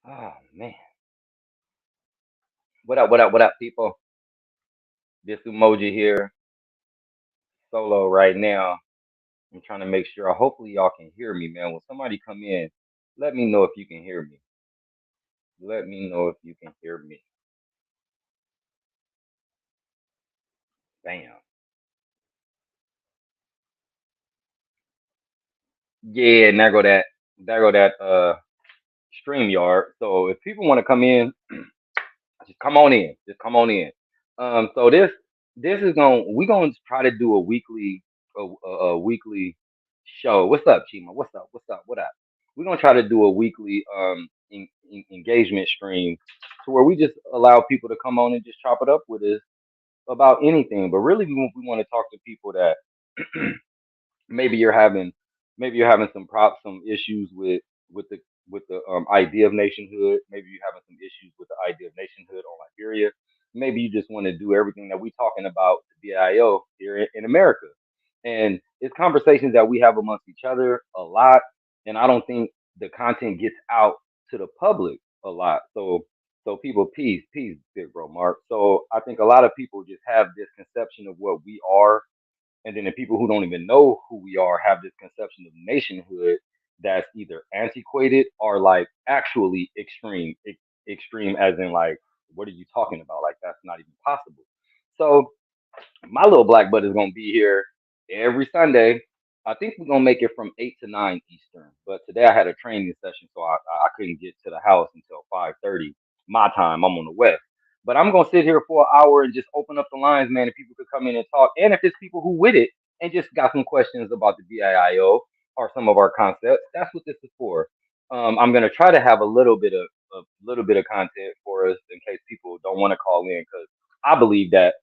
Oh man. What up, what up, what up, people? This emoji here, solo right now. I'm trying to make sure. Hopefully y'all can hear me, man. When somebody come in, let me know if you can hear me. Let me know if you can hear me. Bam. Yeah, and there go that stream yard. So if people want to come in, just come on in. Just come on in. So this is gonna try to do a weekly show. What's up, Chima? What's up? What's up? What up? We're gonna try to do a weekly engagement stream to where we just allow people to come on and just chop it up with us about anything. But really, we want to talk to people that maybe you're having some issues with the idea of nationhood. Maybe you're having some issues with the idea of nationhood on Liberia. Maybe you just want to do everything that we're talking about the BIO here in America. And it's conversations that we have amongst each other a lot. And I don't think the content gets out to the public a lot. So people, peace, big bro, Mark. So I think a lot of people just have this conception of what we are, and then the people who don't even know who we are have this conception of nationhood that's either antiquated or like actually extreme as in like, what are you talking about? Like that's not even possible. So my little black butt is gonna be here every Sunday. I think we're gonna make it from 8 to 9 Eastern. But today I had a training session, so I couldn't get to the house until 5:30 my time. I'm on the west. But I'm gonna sit here for an hour and just open up the lines, man, and people could come in and talk. And if it's people who with it and just got some questions about the BIIO or some of our concepts, that's what this is for. I'm gonna try to have a little bit of content for us in case people don't want to call in because I believe that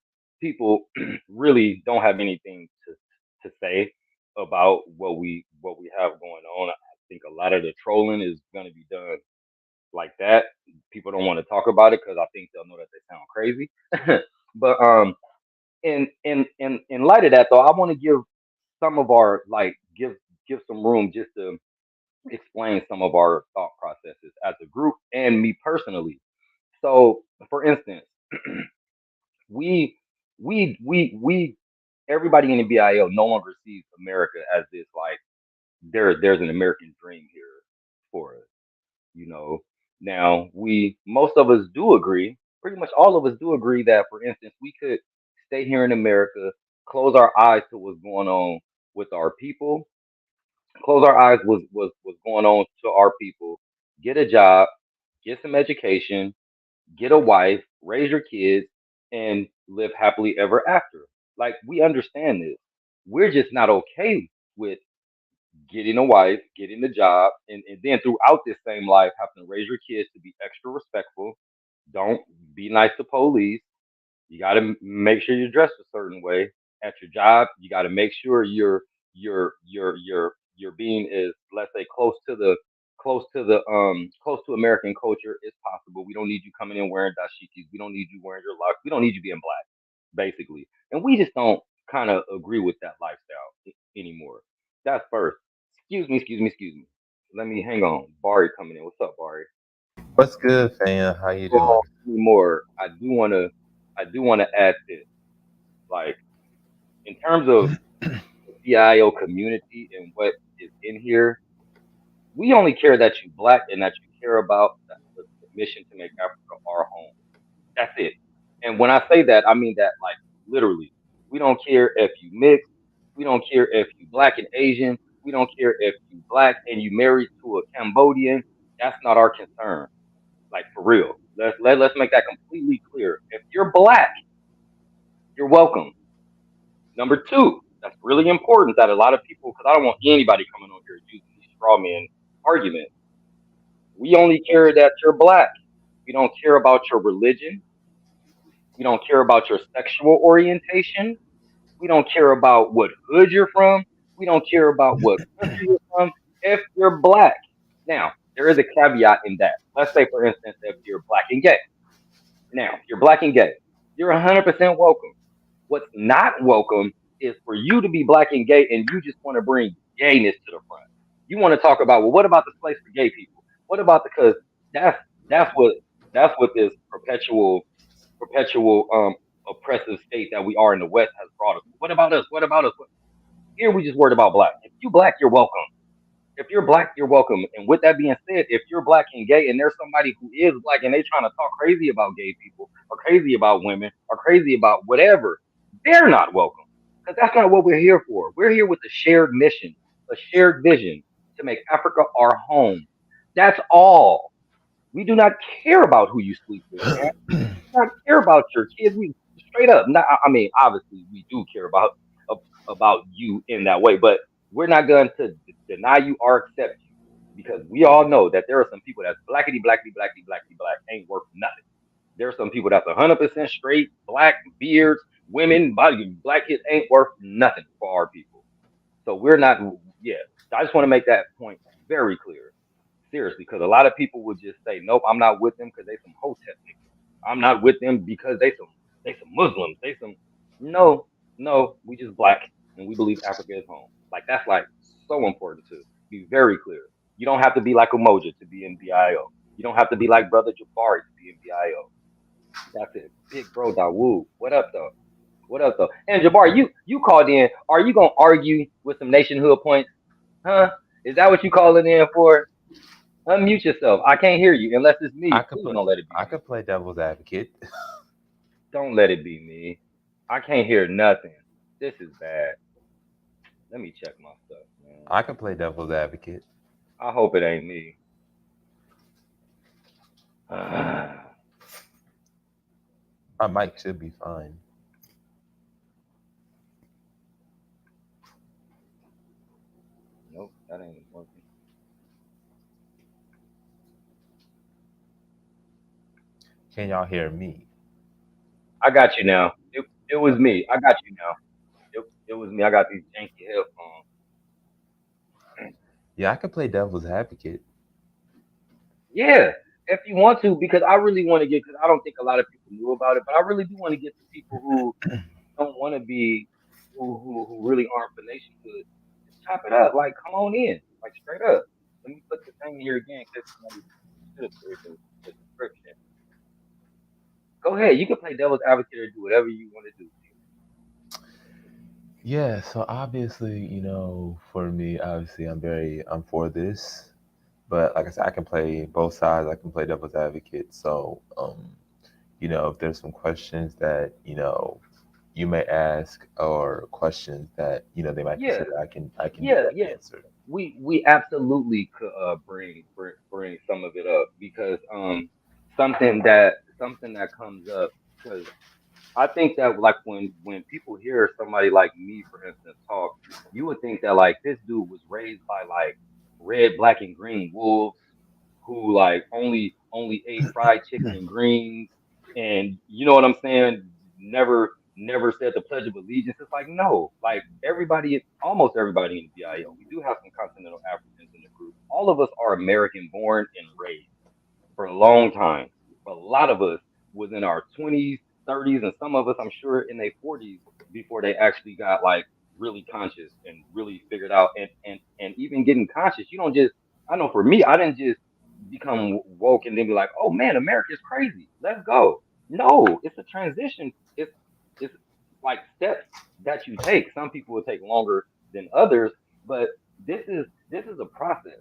people really don't have anything to say about what we have going on. I think a lot of the trolling is going to be done like that. People don't want to talk about it because I think they'll know that they sound crazy. But in light of that though, I want to give some of our like give some room just to explain some of our thought processes as a group and me personally. So, for instance, we we everybody in the BIO no longer sees America as this like there's an American dream here for us, you know. Now we most of us do agree, pretty much all of us do agree that for instance we could stay here in America, close our eyes to what's going on with our people, close our eyes what's going on to our people, get a job, get some education, get a wife, raise your kids, and live happily ever after. Like we understand this. We're just not okay with getting a wife, getting a job, and then throughout this same life, having to raise your kids to be extra respectful. Don't be nice to police. You got to make sure you're dressed a certain way at your job. You got to make sure your being is, let's say, close to American culture as possible. We don't need you coming in wearing dashikis. We don't need you wearing your locks. We don't need you being black, basically. And we just don't kind of agree with that lifestyle anymore. That's first. Excuse me. Let me hang on. Bari coming in. What's up, Bari? What's good, fam? How you doing? Well, more. I do wanna add this. Like in terms of the BIO community and what is in here, we only care that you black and that you care about the mission to make Africa our home. That's it. And when I say that, I mean that like literally. We don't care if you mix. We don't care if you black and Asian. We don't care if you black and you married to a Cambodian. That's not our concern. Like for real. Let's make that completely clear. If you're black, you're welcome. Number two, that's really important that a lot of people, because I don't want anybody coming on here using these straw man arguments. We only care that you're black. We don't care about your religion. We don't care about your sexual orientation. We don't care about what hood you're from. We don't care about what country you're from. If you're black, now there is a caveat in that. Let's say, for instance, if you're black and gay. Now, if you're black and gay, you're 100% welcome. What's not welcome is for you to be black and gay and you just want to bring gayness to the front. You want to talk about, well, what about this place for gay people? What about because that's That's what that's what this perpetual oppressive state that we are in the West has brought us. What about us? What about us? Here we just worried about black. If you black, you're welcome. If you're black, you're welcome. And with that being said, if you're black and gay and there's somebody who is black and they trying to talk crazy about gay people or crazy about women or crazy about whatever, they're not welcome. Because that's not what we're here for. We're here with a shared mission, a shared vision to make Africa our home. That's all. We do not care about who you sleep with, man. Not care about your kids. We straight up. Not, I mean, obviously, we do care about you in that way, but we're not going to deny you or accept you because we all know that there are some people that's blackity black ain't worth nothing. There are some people that's 100% straight, black beards, women, body, black kids ain't worth nothing for our people. So we're not. Yeah, I just want to make that point very clear. Seriously, because a lot of people would just say, "Nope, I'm not with them because they some hotep niggas. I'm not with them because they some Muslims. They some no, no. We just black and we believe Africa is home. Like that's like so important to be very clear. You don't have to be like Umoja to be in BIO. You don't have to be like Brother Jabari to be in BIO. That's it. Big bro, Dawood. What up though? What up though? And Jabari, you called in. Are you gonna argue with some nationhood points? Huh? Is that what you calling in for? Unmute yourself. I can't hear you unless it's I me. could Please play. don't let it be I me. could play devil's advocate. Don't let it be me. I can't hear nothing. This is bad. Let me check my stuff, man. I could play devil's advocate. I hope it ain't me. My mic should be fine. Nope, that ain't working. Can y'all hear me? I got you now. It was me. I got you now. It was me. I got these janky headphones. Yeah, I could play devil's advocate. Yeah, if you want to, because I really want to get, because I don't think a lot of people knew about it, but I really do want to get to people who don't want to be, who really aren't for nationhood. Just chop it up. Like, come on in. Like, straight up. Let me put the thing here again, because somebody should put it in the description. Go ahead. You can play devil's advocate or do whatever you want to do. Yeah, so obviously, for me, obviously, I'm for this, but like I said, I can play both sides. I can play devil's advocate. So, if there's some questions that you may ask, or questions that they might Yeah, consider, I can get yeah, that yeah. answered. We absolutely could bring some of it up because something that comes up because I think that like when people hear somebody like me, for instance, talk, you would think that like this dude was raised by like red, black, and green wolves who like only ate fried chicken and greens, and you know what I'm saying? Never said the Pledge of Allegiance. It's like no, like everybody, almost everybody in the BIO. We do have some continental Africans in the group. All of us are American born and raised for a long time. But a lot of us was in our 20s, 30s, and some of us, I'm sure, in their 40s before they actually got like really conscious and really figured out. And even getting conscious, you don't just. I know for me, I didn't just become woke and then be like, oh man, America is crazy. Let's go. No, it's a transition. It's like steps that you take. Some people will take longer than others, but this is a process.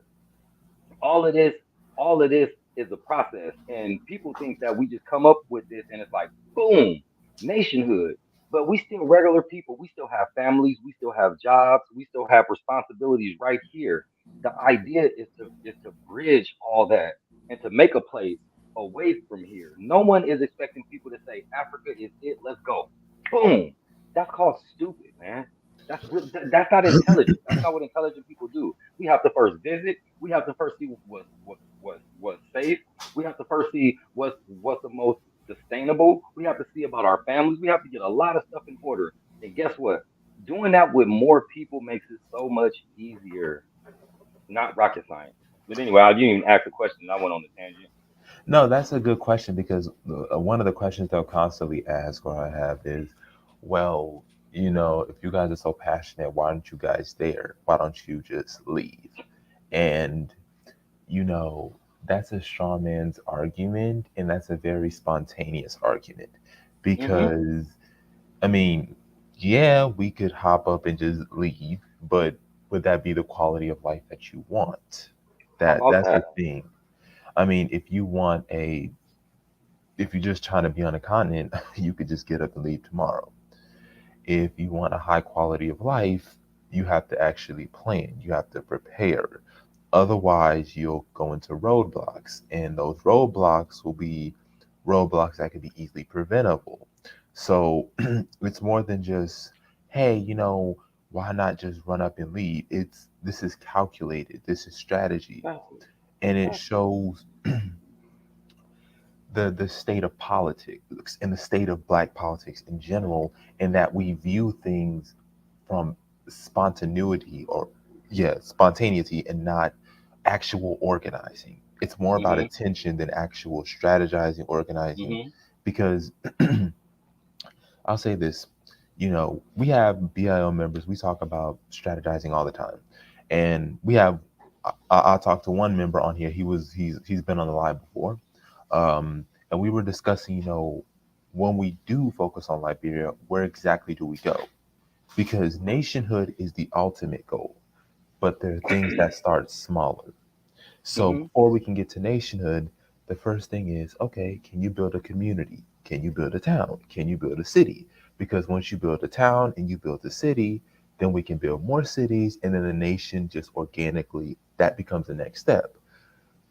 all of this all of this is a process, and people think that we just come up with this and it's like boom, nationhood. But we still regular people. We still have families. We still have jobs. We still have responsibilities right here. The idea is to bridge all that and to make a place away from here. No one is expecting people to say Africa is it, let's go, boom. That's called stupid, man. That's not intelligent. That's not what intelligent people do. We have to first visit. We have to first see what's safe. We have to first see what's the most sustainable. We have to see about our families. We have to get a lot of stuff in order. And guess what? Doing that with more people makes it so much easier. Not rocket science. But anyway, I didn't even ask a question. I went on the tangent. No, that's a good question, because one of the questions they'll constantly ask, or I have, is, well, if you guys are so passionate, why aren't you guys there? Why don't you just leave? And, you know, that's a straw man's argument, and that's a very spontaneous argument Mhm. because, I mean, yeah, we could hop up and just leave, but would that be the quality of life that you want? How about That's the that? thing. I mean, if you're just trying to be on a continent, you could just get up and leave tomorrow. If you want a high quality of life, you have to actually plan, you have to prepare. Otherwise, you'll go into roadblocks, and those roadblocks will be roadblocks that can be easily preventable. So it's more than just, hey, why not just run up and leave? This is calculated, this is strategy, Exactly. and it Exactly. shows the state of politics and the state of black politics in general, in that we view things from spontaneity or yeah spontaneity and not actual organizing. It's more about Mhm. attention than actual strategizing, organizing, Mhm. because I'll say this, we have BIO members, we talk about strategizing all the time, and we have I talked to one member on here. He's been on the live before, and we were discussing, when we do focus on Liberia, where exactly do we go? Because nationhood is the ultimate goal, but there are things that start smaller. So Mhm. before we can get to nationhood, the first thing is, okay, can you build a community? Can you build a town? Can you build a city? Because once you build a town and you build a city, then we can build more cities, and then the nation just organically, that becomes the next step.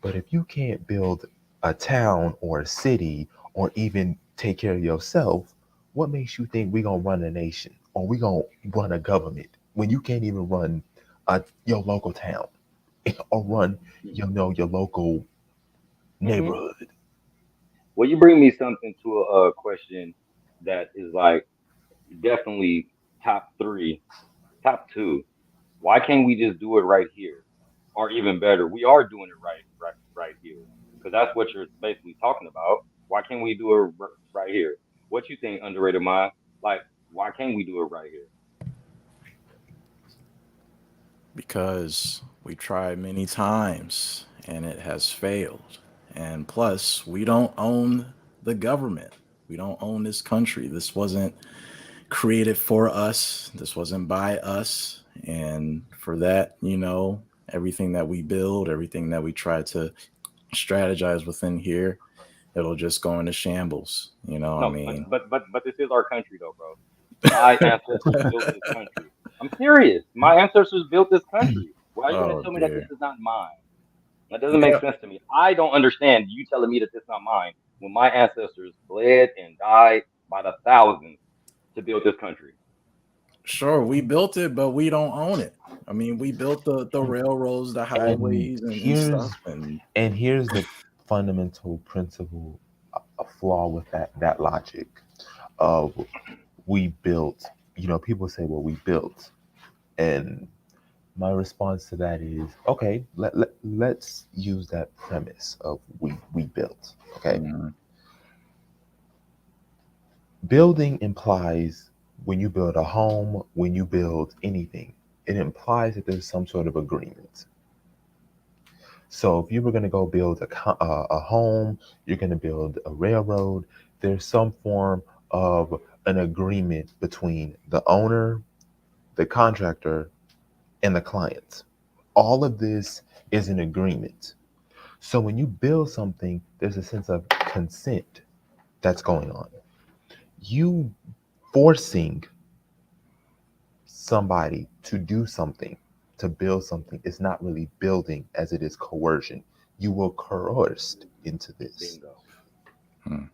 But if you can't build a town or a city or even take care of yourself, what makes you think we're gonna run a nation or we gonna run a government when you can't even run your local town or run your local Mhm. neighborhood? Well, you bring me something to a question that is like definitely top three, top two. Why can't we just do it right here? Or even better, we are doing it right here. Because that's what you're basically talking about. Why can't we do it right here? What you think, underrated mind? Like, why can't we do it right here? Because we tried many times and it has failed. And plus, we don't own the government. We don't own this country. This wasn't created for us. This wasn't by us. And for that, everything that we build, everything that we try to strategize within here, it'll just go into shambles. I No, but mean, but but but this is our country, though, bro. My ancestors built this country. I'm serious. My ancestors built this country. Why are you gonna oh tell me that this dear. is not mine? That doesn't make Yeah, sense to me. I don't understand you telling me that this is not mine when my ancestors bled and died by the thousands to build this country. sure, we built it, but we don't own it. I mean, we built the And, railroads, the and highways, and stuff. here's And and here's the fundamental principle, a flaw with that logic of we built. People say, well, we built, and my response to that is, okay, let's use that premise of we built. Okay, mm, building implies, when you build a home, when you build anything, it implies that there's some sort of agreement. So if you were going to go build a home, you're going to build a railroad, there's some form of an agreement between the owner, the contractor, and the client. All of this is an agreement. So when you build something, there's a sense of consent that's going on. You forcing somebody to do something, to build something, is not really building as it is coercion. You were coerced into this. Bingo. mm.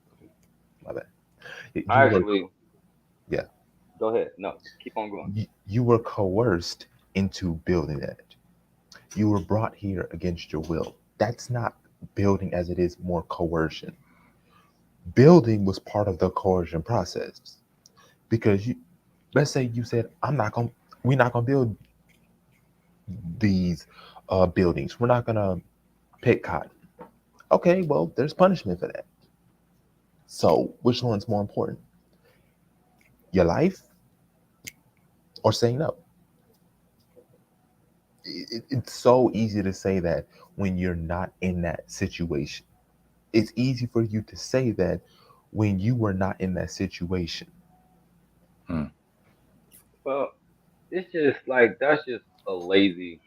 My bad. I You were, actually yeah, go ahead. No, keep on going. you were coerced into building that. You were brought here against your will. That's not building as it is more coercion. Building was part of the coercion process because let's say you said, we're not gonna build these buildings. We're not gonna pick cotton. Okay, well, there's punishment for that. So which one's more important? Your life or saying no? It's so easy to say that when you're not in that situation. It's easy for you to say that when you were not in that situation. Hmm. Well, it's just like that's just a lazy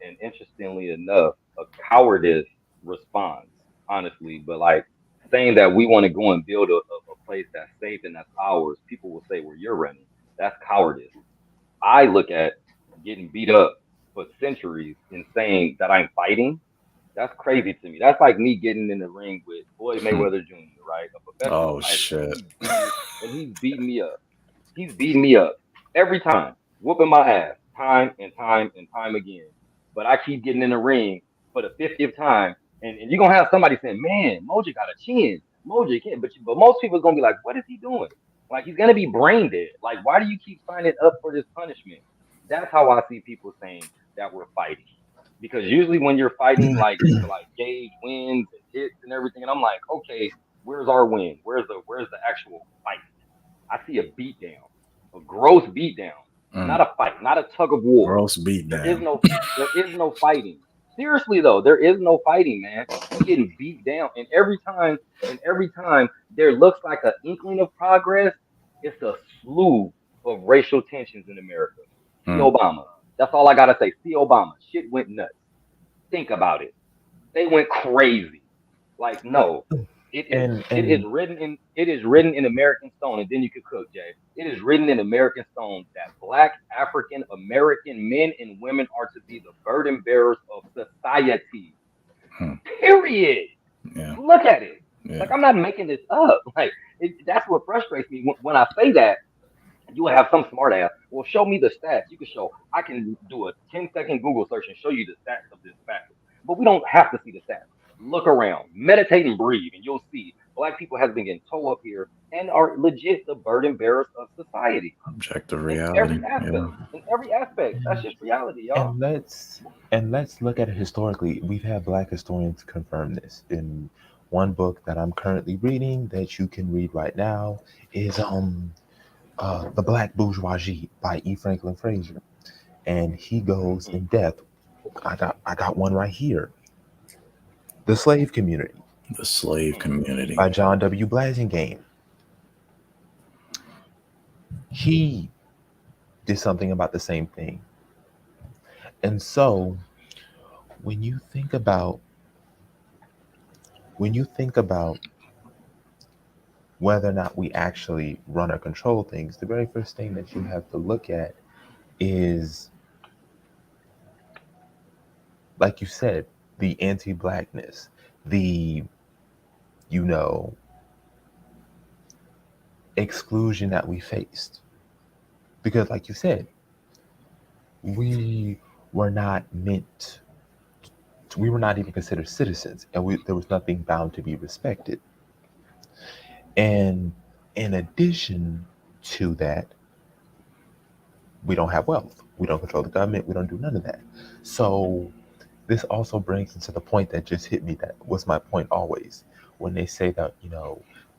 and interestingly enough, a cowardice response, honestly. But like saying that we want to go and build a place that's safe and that's ours, people will say, well, you're running. That's cowardice. I look at getting beat up for centuries and saying that I'm fighting. That's crazy to me. That's like me getting in the ring with Floyd Hmm. Mayweather Jr., right? A professional Oh fighter, shit. and he's beating me up. He's beating me up every time, whooping my ass time and time and time again. But I keep getting in the ring for the 50th time, and you're gonna have somebody saying, "Man, Moja got a chin. Moja can't." But most people's gonna be like, "What is he doing? Like he's gonna be brain dead. Like why do you keep signing up for this punishment?" That's how I see people saying that we're fighting. Because usually when you're fighting, like to like gauge wins and hits and everything, and I'm like, okay, where's our win? Where's the actual fight? I see a beatdown, a gross beatdown, Mm. not a fight, not a tug of war. Gross beat There is down. no there is no fighting. Seriously though, there is no fighting, man. You getting beat down, and every time there looks like an inkling of progress, it's a slew of racial tensions in America. See Hmm. Obama. That's all I gotta say. See Obama. Shit went nuts. Think about it. They went crazy. Like no, it is And it is and written in American stone, and then you could cook, Jay. It is written in American stone that Black African American men and women are to be the burden bearers of society. Hmm. Period. Yeah. Look at it. Like Yeah. I'm not making this up. Like that's what frustrates me when I say that. You will have some smart ass. Well, show me the stats. You can show. I can do a 10-second Google search and show you the stats of this fact. But we don't have to see the stats. Look around, meditate and breathe, and you'll see black people have been getting toe up here and are legit the burden bearers of society Objective in every reality. aspect. Yeah. In every aspect. That's just reality, y'all. and let's and let's look at it historically. We've had black historians confirm this. In one book that I'm currently reading that you can read right now is The Black Bourgeoisie by E. Franklin Frazier. And he goes Mm, in depth. I got one right here. The Slave Community The slave mm, community. by John W. Blasingame. He did something about the same thing. And so when you think about when you think about whether or not we actually run or control things, the very first thing that you have to look at is, like you said, the anti-blackness, the, you know, exclusion that we faced. Because, like you said, we were not meant, we were not even considered citizens, and there was nothing bound to be respected. And in addition to that, we don't have wealth. We don't control the government. We don't do none of that. So this also brings into the point that just hit me, that was my point always. When they say that,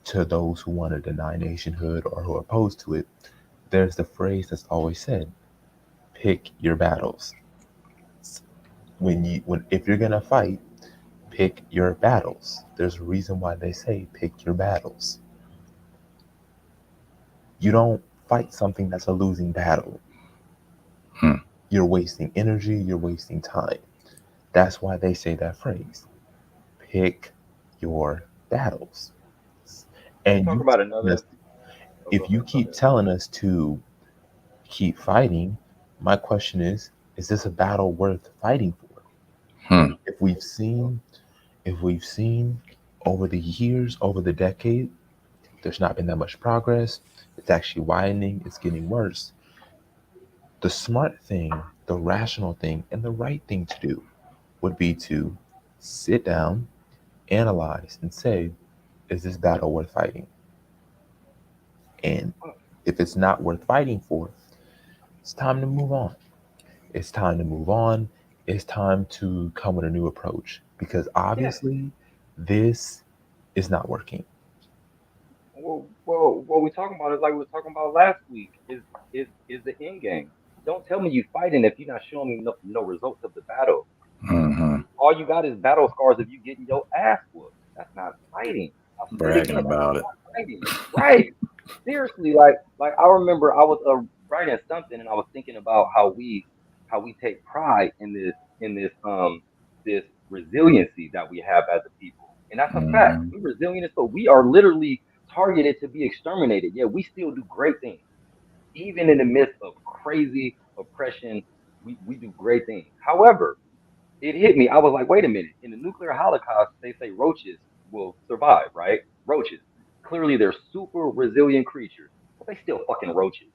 to those who want to deny nationhood or who are opposed to it, there's the phrase that's always said, pick your battles. When if you're gonna fight, pick your battles. There's a reason why they say pick your battles. You don't fight something that's a losing battle. Hmm. You're wasting energy, you're wasting time. That's why they say that phrase. Pick your battles. Can we And talk you about telling another? us, Oh, go if you ahead. Go keep ahead. telling us to keep fighting, my question is this a battle worth fighting for? Hmm. If we've seen, if we've seen over the years, over the decade, there's not been that much progress. It's actually widening, it's getting worse. The smart thing, the rational thing, and the right thing to do would be to sit down, analyze, and say, is this battle worth fighting? And if it's not worth fighting for, it's time to move on. It's time to move on. It's time to come with a new approach because Yeah. obviously this is not working. Well, what we talking about is like we were talking about last week. Is the end game? Don't tell me you fighting if you're not showing me no results of the battle. Mm-hmm. All you got is battle scars of you getting your ass whooped. That's not fighting. I'll say it Bragging again. That's about it. not fighting. Right. Seriously, like I remember I was writing something and I was thinking about how we take pride in this resiliency that we have as a people. And that's a fact. Mm-hmm. We're resilient, so we are literally targeted to be exterminated. Yeah, we still do great things. Even in the midst of crazy oppression, we do great things. However, it hit me. I was like, wait a minute. In the nuclear holocaust, they say roaches will survive, right? Roaches. Clearly, they're super resilient creatures, but they still fucking roaches.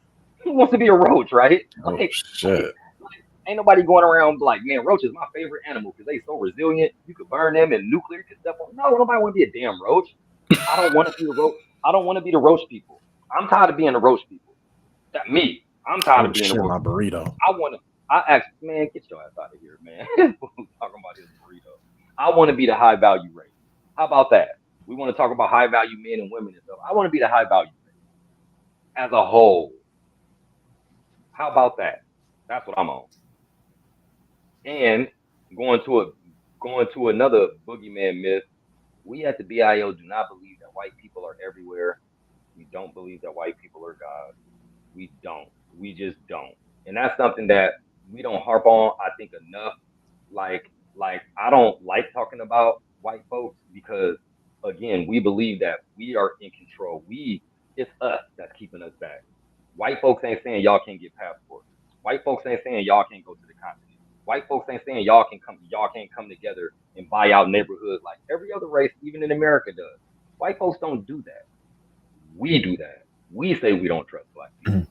Who wants to be a roach, right? Oh Like, shit. ain't nobody going around like, man, roach is my favorite animal because they so resilient. You could burn them and nuclear could step on. No, nobody want to be a damn roach. I don't want to be the roach. I don't want to be the roach people. I'm tired of being the roach people. That me. I'm tired Oh of being the shit, roach. my burrito. I want to. I ask, man, get your ass out of here, man. Talking about his burrito. I want to be the high value race. How about that? We want to talk about high value men and women and stuff. I want to be the high value race as a whole. How about that? That's what I'm on. And going to a going to another boogeyman myth. We at the BIO do not believe that white people are everywhere. We don't believe that white people are God. We don't. We just don't. And that's something that we don't harp on, I think, enough. Like I don't like talking about white folks because again, we believe that we are in control. It's us that's keeping us back. White folks ain't saying y'all can't get passports. White folks ain't saying y'all can't go to the continent. White folks ain't saying y'all can't come together and buy out neighborhoods like every other race, even in America does. White folks don't do that. We do that. We say we don't trust black people.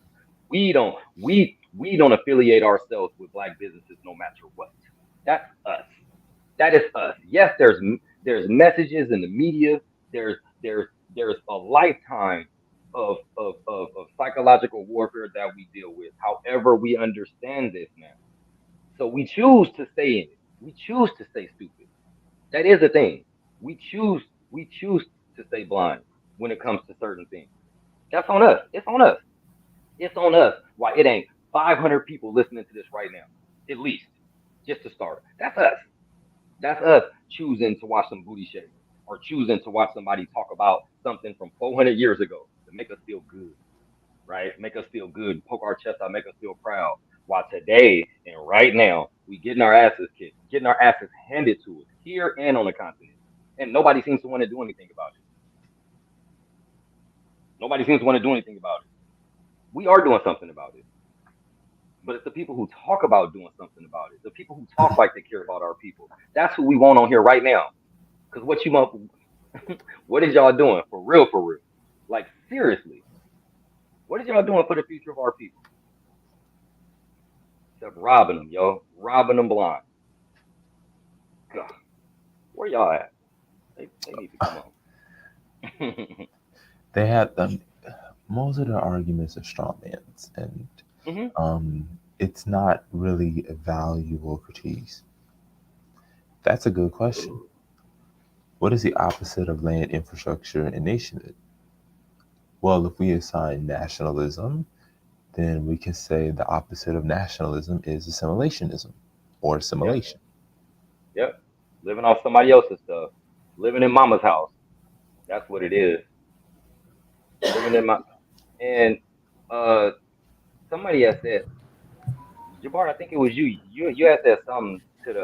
We don't affiliate ourselves with black businesses no matter what. That's us. That is us. Yes, there's messages in the media. There's there's a lifetime of psychological warfare that we deal with. However, we understand this now. So we choose to stay in it. We choose to stay stupid. That is a thing. We choose to stay blind when it comes to certain things. That's on us. It's on us. It's on us. Why it ain't 500 people listening to this right now, at least, just to start. That's us. That's us choosing to watch some booty shaking or choosing to watch somebody talk about something from 400 years ago to make us feel good, right? Make us feel good, poke our chest out, make us feel proud. While today and right now, we getting our asses kicked, getting our asses handed to us here and on the continent. And nobody seems to want to do anything about it. Nobody seems to want to do anything about it. We are doing something about it. But it's the people who talk about doing something about it. The people who talk like they care about our people. That's who we want on here right now. Because what is y'all doing for real? For real? Like seriously, what is y'all doing for the future of our people? Except robbing them, yo, robbing them blind. God, where y'all at? They need to come on. They have them. Most of their arguments are straw man's, and Hmm. it's not really a valuable critique. That's a good question. What is the opposite of land infrastructure and nationhood? Well, if we assign nationalism, then we can say the opposite of nationalism is assimilationism or Yep, assimilation. yep. Living off somebody else's stuff. Living in mama's house. That's what it is. Living in my and uh somebody has said, Jabbar, I think it was you. You had said something to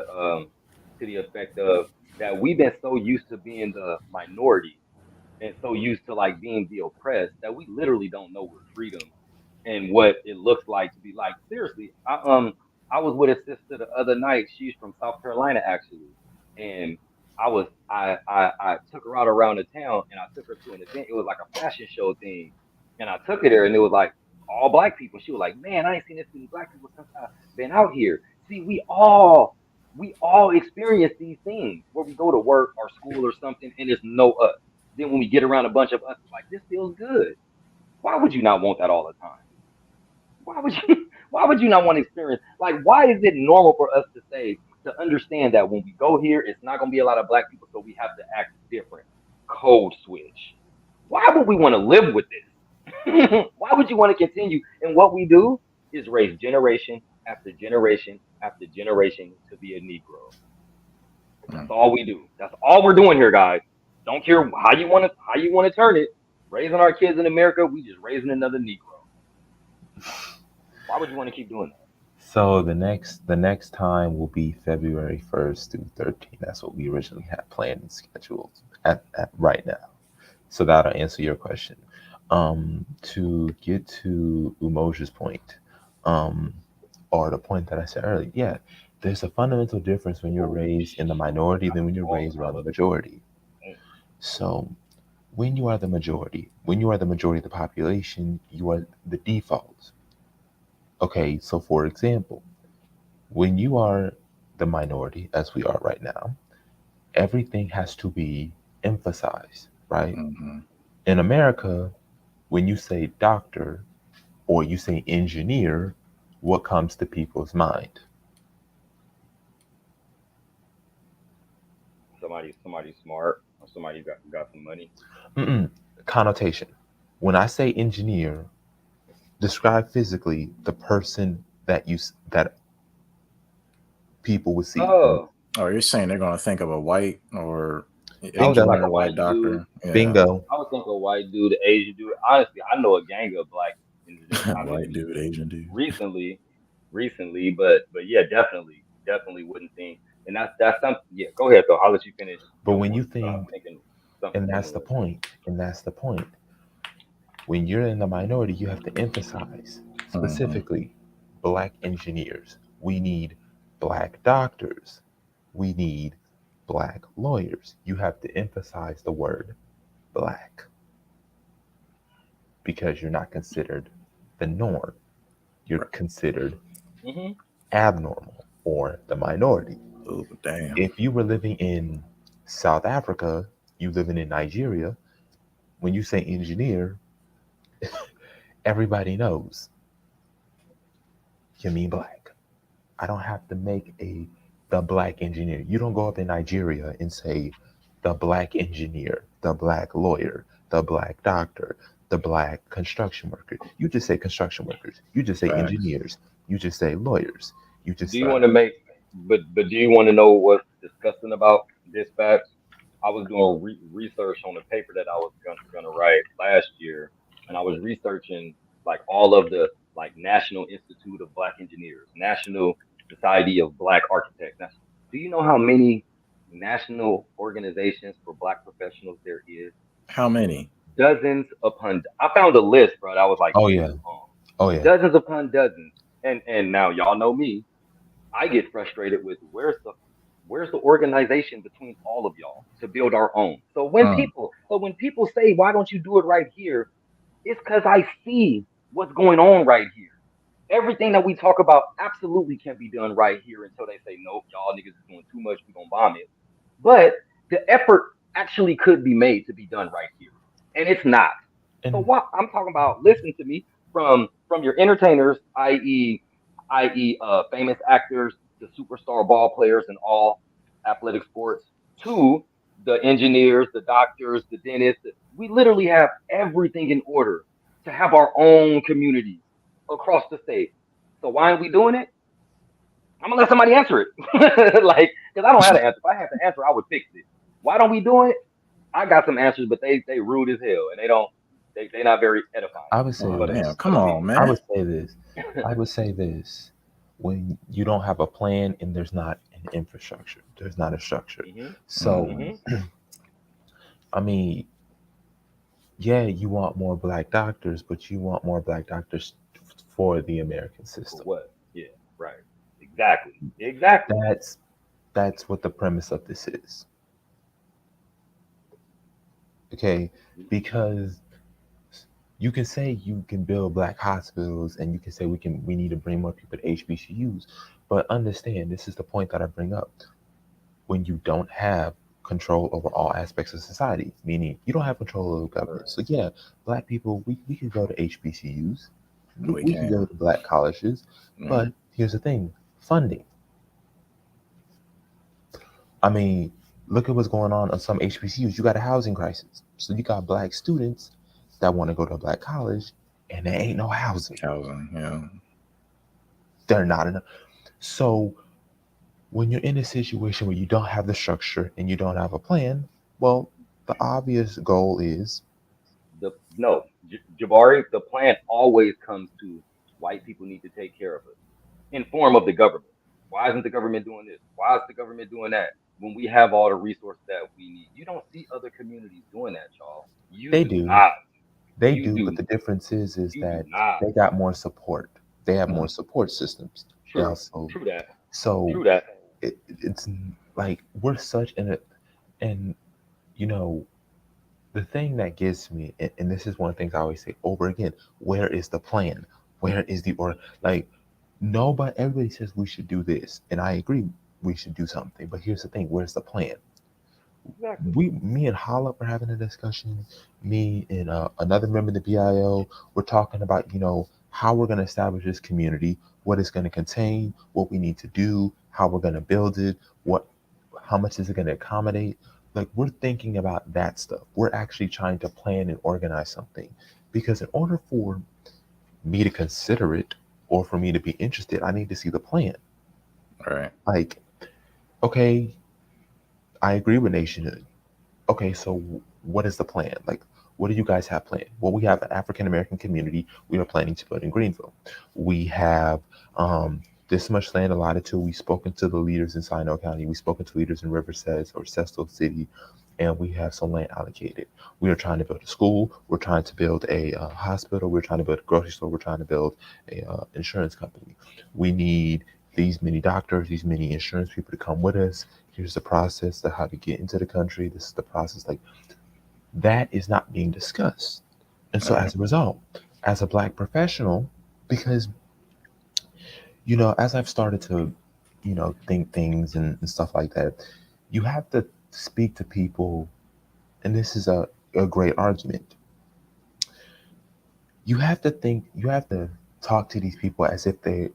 the effect of that we've been so used to being the minority and so used to like being the oppressed that we literally don't know what freedom and what it looks like to be like. Seriously, I was with a sister the other night. She's from South Carolina actually, and I took her out around the town and I took her to an event. It was like a fashion show thing, and I took her there and it was like all black people. She was like, "Man, I ain't seen this many black people since I've been out here." See, we all experience these things where we go to work or school or something, and it's no us. Then when we get around a bunch of us, it's like this feels good. Why would you not want that all the time? Why would you? Why would you not want to experience? Like, why is it normal for us to say to understand that when we go here, it's not going to be a lot of black people, so we have to act different? Code switch. Why would we want to live with this? Why would you want to continue? And what we do is raise generation after generation after generation to be a Negro. That's Mm. all we do. That's all we're doing here, guys. Don't care how you want to turn it. Raising our kids in America, we just raising another Negro. Why would you want to keep doing So the next time will be February 1st through 13th. That's what we originally had planned and scheduled at right now. So that'll answer your question. To get to Umoja's point, um, or the point that I said earlier, yeah, there's a fundamental difference when you're that? Oh, raised in the minority than when you're pause, raised around the brother. majority. Mm. So when you are the majority of the population, you are the default. Okay, so for example, when you are the minority, as we are right now, everything has to be emphasized, right? Hmm. In America, when you say doctor or you say engineer, what comes to people's mind? Somebody smart or somebody got some money. Mm-mm. Connotation. When I say engineer, describe physically the person that people would see. Oh, Oh, you're saying they're going to think of a white or I was like Bingo, a engineer, white white dude. doctor? Yeah. bingo. I was thinking a white dude, Asian dude. Honestly, I know a gang of black engineers. Not White maybe dude, Asian dude. recently, but yeah, definitely wouldn't think. And that's something. Yeah, go ahead though. I'll let you finish But your when you point. But I'm think, thinking something and that's the similar. point, and that's the point. When you're in the minority, you have to emphasize Hmm. specifically black engineers. We need black doctors. We need black lawyers. You have to emphasize the word black because you're not considered the norm. You're Right. considered Hmm. abnormal or the minority. Oh, damn. If you were living in South Africa, you living in Nigeria, when you say engineer, everybody knows you mean black. I don't have to make a the black engineer. You don't go up in Nigeria and say the black engineer, the black lawyer, the black doctor, the black construction worker. You just say construction workers. You just say Facts. engineers. You just say lawyers. You just Do you say want to make? But do you want to know what's disgusting about this fact? I was doing research on a paper that I was gonna write last year, and I was researching like all of the like National Institute of Black Engineers, National Society of Black Architects. Now, do you know how many national organizations for Black professionals there is? How many? Dozens upon. I found a list, bro. That was like oh yeah, pages long. oh yeah. Dozens upon dozens. And now y'all know me. I get frustrated with where's the organization between all of y'all to build our own. Mm. So when people say why don't you do it right here, it's because I see what's going on right here. Everything that we talk about absolutely can be done right here until they say nope, y'all niggas is doing too much. We gonna bomb it. But the effort actually could be made to be done right here, and it's not. So And what I'm talking about, listen to me from your entertainers, i.e., famous actors, the superstar ball players in all athletic sports, to the engineers, the doctors, the dentists. We literally have everything in order to have our own communities across the state. So why aren't we doing it? I'm gonna let somebody answer it. Like, because I don't have the answer. If I had the answer, I would fix it. Why don't we do it? I got some answers, but they rude as hell, and they not very edifying. I would say Oh, But damn. this. Come on, I man. would say this. I would say this. When you don't have a plan and there's not an infrastructure, there's not a structure. mhm, So, Hmm. mhm. I mean, yeah, you want more black doctors, but you want more black doctors for the American For system. what? Yeah, right. Exactly. Exactly. That's that's what the premise of this is. Okay, because you can say you can build black hospitals and you can say we need to bring more people to HBCUs, but understand this is the point that I bring up. When you don't have control over all aspects of society, meaning you don't have control over government. Right. So yeah, black people, we could go to HBCUs, we, We we could go can. to black colleges, Mm. but here's the thing, funding. I mean, look at what's going on some HBCUs. You got a housing crisis. So you got black students that want to go to a black college and there ain't no housing. Housing. Yeah. They're not enough. So when you're in a situation where you don't have the structure and you don't have a plan, well, the obvious goal is The no, Jabari, the plan always comes to white people need to take care of us in form of the government. Why isn't the government doing this? Why is the government doing that? When we have all the resources that we need, you don't see other communities doing that, y'all. You they do do. not. They You do, do. but the difference is You do that not. they got more support. They have more Mm. support systems. They True. also True that. so True that. it's like we're such in a and you know the thing that gets me and this is one of the things I always say over again, where is the plan? Where is the or like nobody everybody says we should do this and I agree we should do something, but here's the thing, where's the plan? Exactly. Me and Hollop were having a discussion. Me and another member of the BIO, we're talking about how we're going to establish this community, what it's going to contain, what we need to do, how we're going to build it, how much is it going to accommodate. Like we're thinking about that stuff. We're actually trying to plan and organize something, because in order for me to consider it or for me to be interested, I need to see the plan. All right. Like, okay, I agree with nationhood. Okay, so what is the plan? Like, what do you guys have planned? Well, we have an African American community we are planning to build in Greenville. We have this much land allotted to. We've spoken to the leaders in Sino County. We've spoken to leaders in Riverside or Sesto City, and we have some land allocated. We are trying to build a school. We're trying to build a hospital. We're trying to build a grocery store. We're trying to build a insurance company. We need these many doctors, these many insurance people to come with us. Here's the process of how to get into the country. This is the process. Like that is not being discussed. And All so right. as a result, as a black professional, because as I've started to, think things and stuff like that, you have to speak to people, and this is a great argument. You have to talk to these people as if they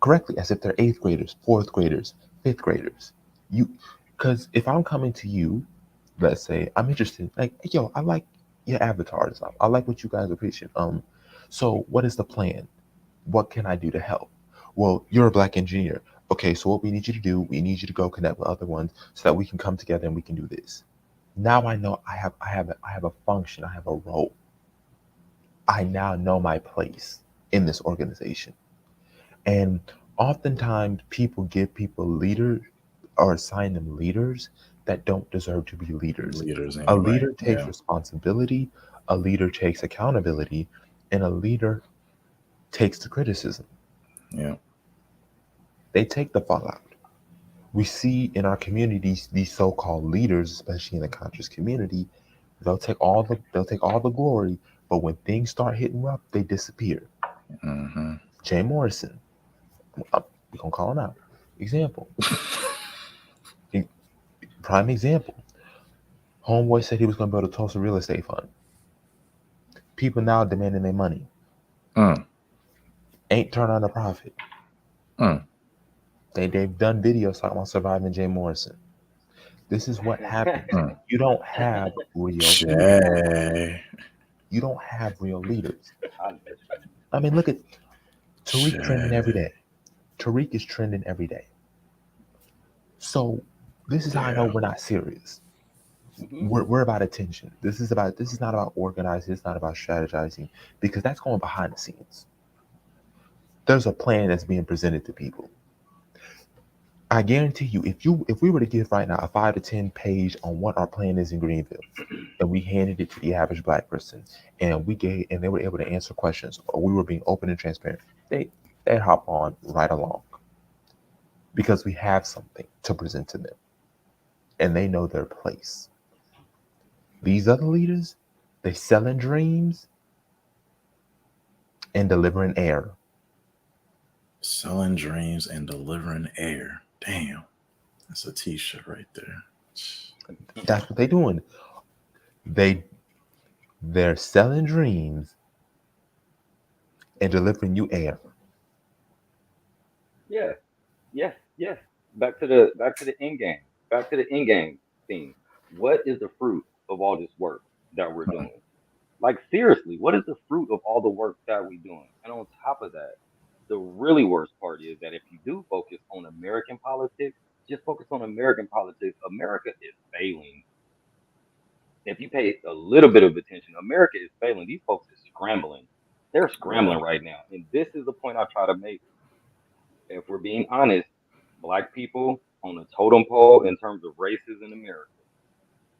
correctly, as if they're eighth graders, fourth graders, fifth graders. You, because if I'm coming to you, let's say I'm interested, like, yo, I like your avatar and stuff. I like what you guys appreciate. So what is the plan? What can I do to help? Well, you're a black engineer. Okay, so what we need you to do, we need you to go connect with other ones so that we can come together and we can do this. Now I know I have a function, I have a role. I now know my place in this organization. And oftentimes people give people leaders or assign them leaders that don't deserve to be leaders. Leaders A anyway. leader takes Yeah. responsibility, a leader takes accountability, and a leader takes the criticism. Yeah. They take the fallout. We see in our communities these so-called leaders, especially in the conscious community, they'll take all the glory, but when things start hitting rough, they disappear. Mm-hmm. Jay Morrison, we're gonna call him out. Example. E- Prime example. Homeboy said he was going to build a Tulsa real estate fund. People now demanding their money. Mm. Ain't turned on a profit. Mm. They've done videos talking about surviving Jay Morrison. This is what happens. Mm. You don't have real leaders. Shay. You don't have real leaders. I know it's true. I mean, look at Tariq trending every Shay. day. Tariq is trending every day. So this is how I know Damn. we're not serious. Hmm. We're about attention. This is not about organizing. It's not about strategizing, because that's going behind the scenes. There's a plan that's being presented to people. I guarantee you, if we were to give right now a 5 to 10 page on what our plan is in Greenville, and we handed it to the average black person, and they were able to answer questions, or we were being open and transparent, they hop on right along, because we have something to present to them, and they know their place. These other leaders, they selling dreams and delivering air. Selling dreams and delivering air. Damn. That's a t-shirt right there. That's what they doing. They they're selling dreams and delivering you air. Yeah. Yes. Yes. Back to the end game. Back to the end game theme. What is the fruit of all this work that we're doing? Like seriously, what is the fruit of all the work that we're doing? And on top of that, the really worst part is that if you do focus on American politics, just focus on American politics. America is failing. If you pay a little bit of attention, America is failing. These folks are scrambling. They're Yeah. scrambling right now. And this is the point I try to make. If we're being honest, black people on a totem pole in terms of races in America,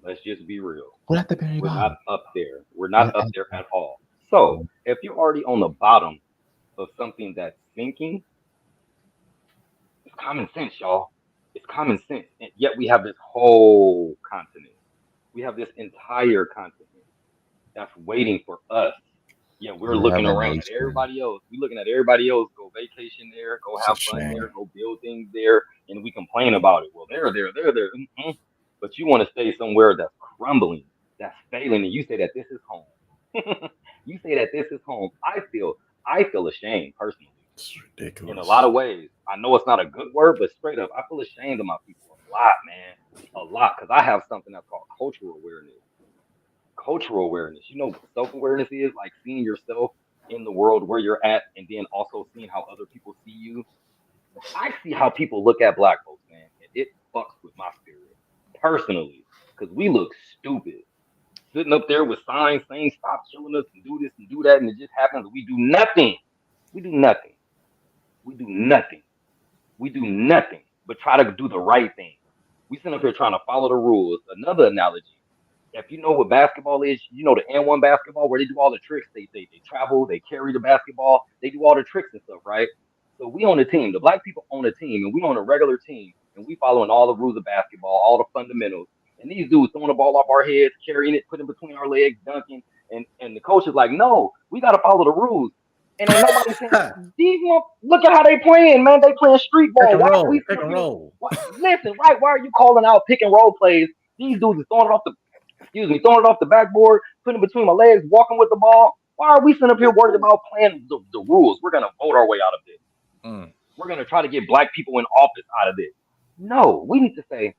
let's just be real. We're at the very We're not bottom. up there. We're We're not up at, there at all. So if you're already on the bottom of something that's sinking, it's common sense, y'all. It's common sense. And yet we have this whole continent. We have this entire continent that's waiting for us. Yeah, we're we looking have a around at nation. everybody else. We're looking at everybody else go vacation there, go It's a have fun shame. there, go build things there, and we complain about it. Well, they're there. But you want to stay somewhere that's crumbling, that's failing, and you say that this is home. You say that this is home. I feel ashamed personally It's in a lot ridiculous. of ways. I know it's not a good word, but straight up, I feel ashamed of my people a lot, man, a lot, because I have something that's called cultural awareness. Cultural awareness. You know what self awareness is? Like seeing yourself in the world where you're at, and then also seeing how other people see you. I see how people look at black folks, man, and it fucks with my spirit personally, because we look stupid sitting up there with signs saying stop killing us and do this and do that, and it just happens. We do nothing. We do nothing. We do nothing. We do nothing but try to do the right thing. We sit up here trying to follow the rules. Another analogy. If you know what basketball is, you know the N1 basketball where they do all the tricks. They travel, they carry the basketball, they do all the tricks and stuff, right? So we on the team, the black people on the team, and we on a regular team, and we following all the rules of basketball, all the fundamentals. And these dudes throwing the ball off our heads, carrying it, putting it between our legs, dunking. And the coach is like, no, we got to follow the rules. And ain't nobody saying, look at how they playing, man. They playing street Pick ball. and Why are we roll. Pick sitting up and here? roll. What, listen, right? Why are you calling out pick and roll plays? These dudes are throwing it off the, throwing it off the backboard, putting it between my legs, walking with the ball. Why are we sitting up here worried about playing the rules? We're gonna vote our way out of this. Mm. We're gonna try to get black people in office out of this. No, we need to say,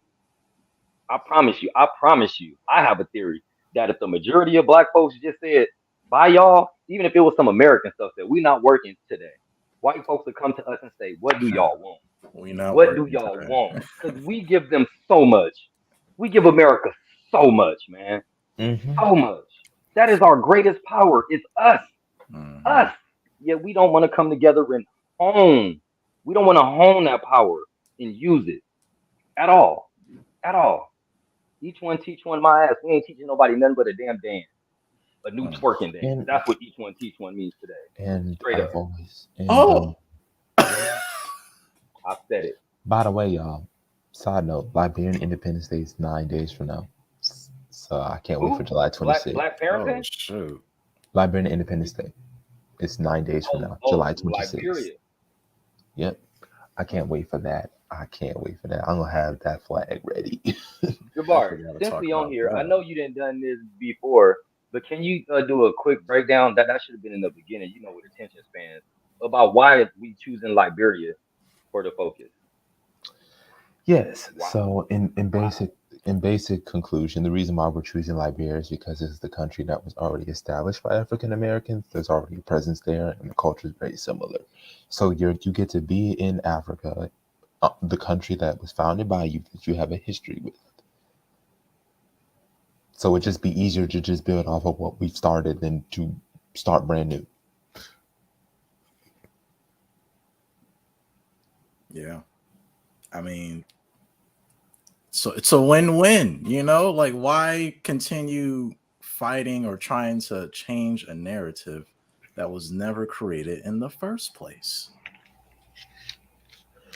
I promise you, I have a theory that if the majority of black folks just said, bye y'all, even if it was some American stuff that we not working today, white folks would come to us and say, what do y'all want? We not What do working y'all today. want? Because we give them so much. We give America so much, man. Mm-hmm. So much. That is our greatest power. It's us. Mhm. Us. Yet we don't want to come together and hone. We don't want to hone that power and use it at all. At all. Each one teach one my ass. We ain't teaching nobody nothing but a damn dance. A new Mm. twerking dance. And That's what each one teach one means today. Straight up. I've always Oh. I said it. by the way, y'all, side note, Liberian Independence Day is 9 days from now. So I can't wait for Who? July Black 26th. Black Parent Oh Day? shoot. Liberian Independence Day. It's 9 days from now, Oh, July 26th. Liberia. Yep. I can't wait for that. I can't wait for that. I'm gonna have that flag ready. Jabari, Definitely got to since talk we on about here, I that. know you didn't done this before, but can you do a quick breakdown? That should have been in the beginning. You know, with attention spans about why we choosing Liberia for the focus. Yes. Wow, So wow. in basic conclusion, the reason why we're choosing Liberia is because it's the country that was already established by African Americans. There's already a presence there, and the culture is very similar. So you get to be in Africa, the country that was founded by you, that you have a history with. So it'd just be easier to just build off of what we've started than to start brand new. Yeah. I mean, so it's a win-win, you know? Like, why continue fighting or trying to change a narrative that was never created in the first place?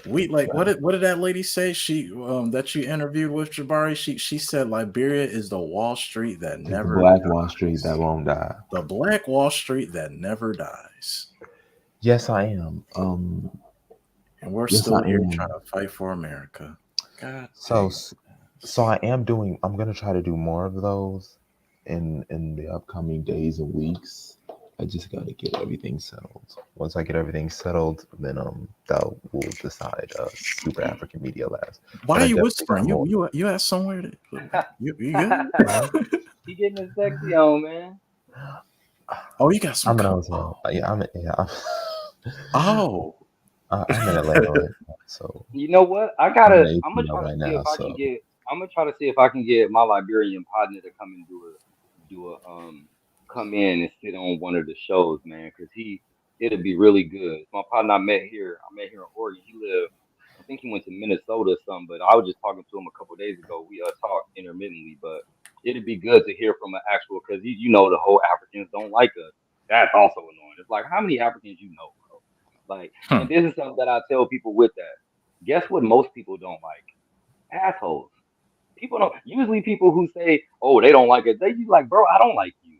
We like what did that lady say? She that you interviewed with Jabari, she said Liberia is the Wall Street that It's the never Black Wall Street dies. that won't die. The Black Wall Street that never dies. Yes, I am. And we're Yes, still I here trying am. to fight for America. God So, dang. so I am doing. I'm gonna try to do more of those in the upcoming days and weeks. I just gotta get everything settled. Once I get everything settled, then that will decide Super African Media Labs. Why But are I you definitely got whispering? more. You have somewhere to you good? He getting his sexy on, man. Oh, you got some I'm an co- hotel. oh. Yeah, I'm. Yeah, Oh, I'm in Atlanta right now, so You know what? I'm in I'm gonna ATL try to right see if now. I can So get. I'm gonna try to see if I can get my Liberian partner to come and do a come in and sit on one of the shows, man, because it'll be really good. It's my partner I met here in Oregon. He lived, I think he went to Minnesota or something, but I was just talking to him a couple of days ago. We talked intermittently, but it'd be good to hear from an actual, because you know the whole Africans don't like us. That's also annoying. It's like how many Africans you know, bro? Like, hmm. and this is something that I tell people with that. Guess what? Most people don't like assholes. People don't. Usually, people who say, "Oh, they don't like it," they be like, "Bro, I don't like you."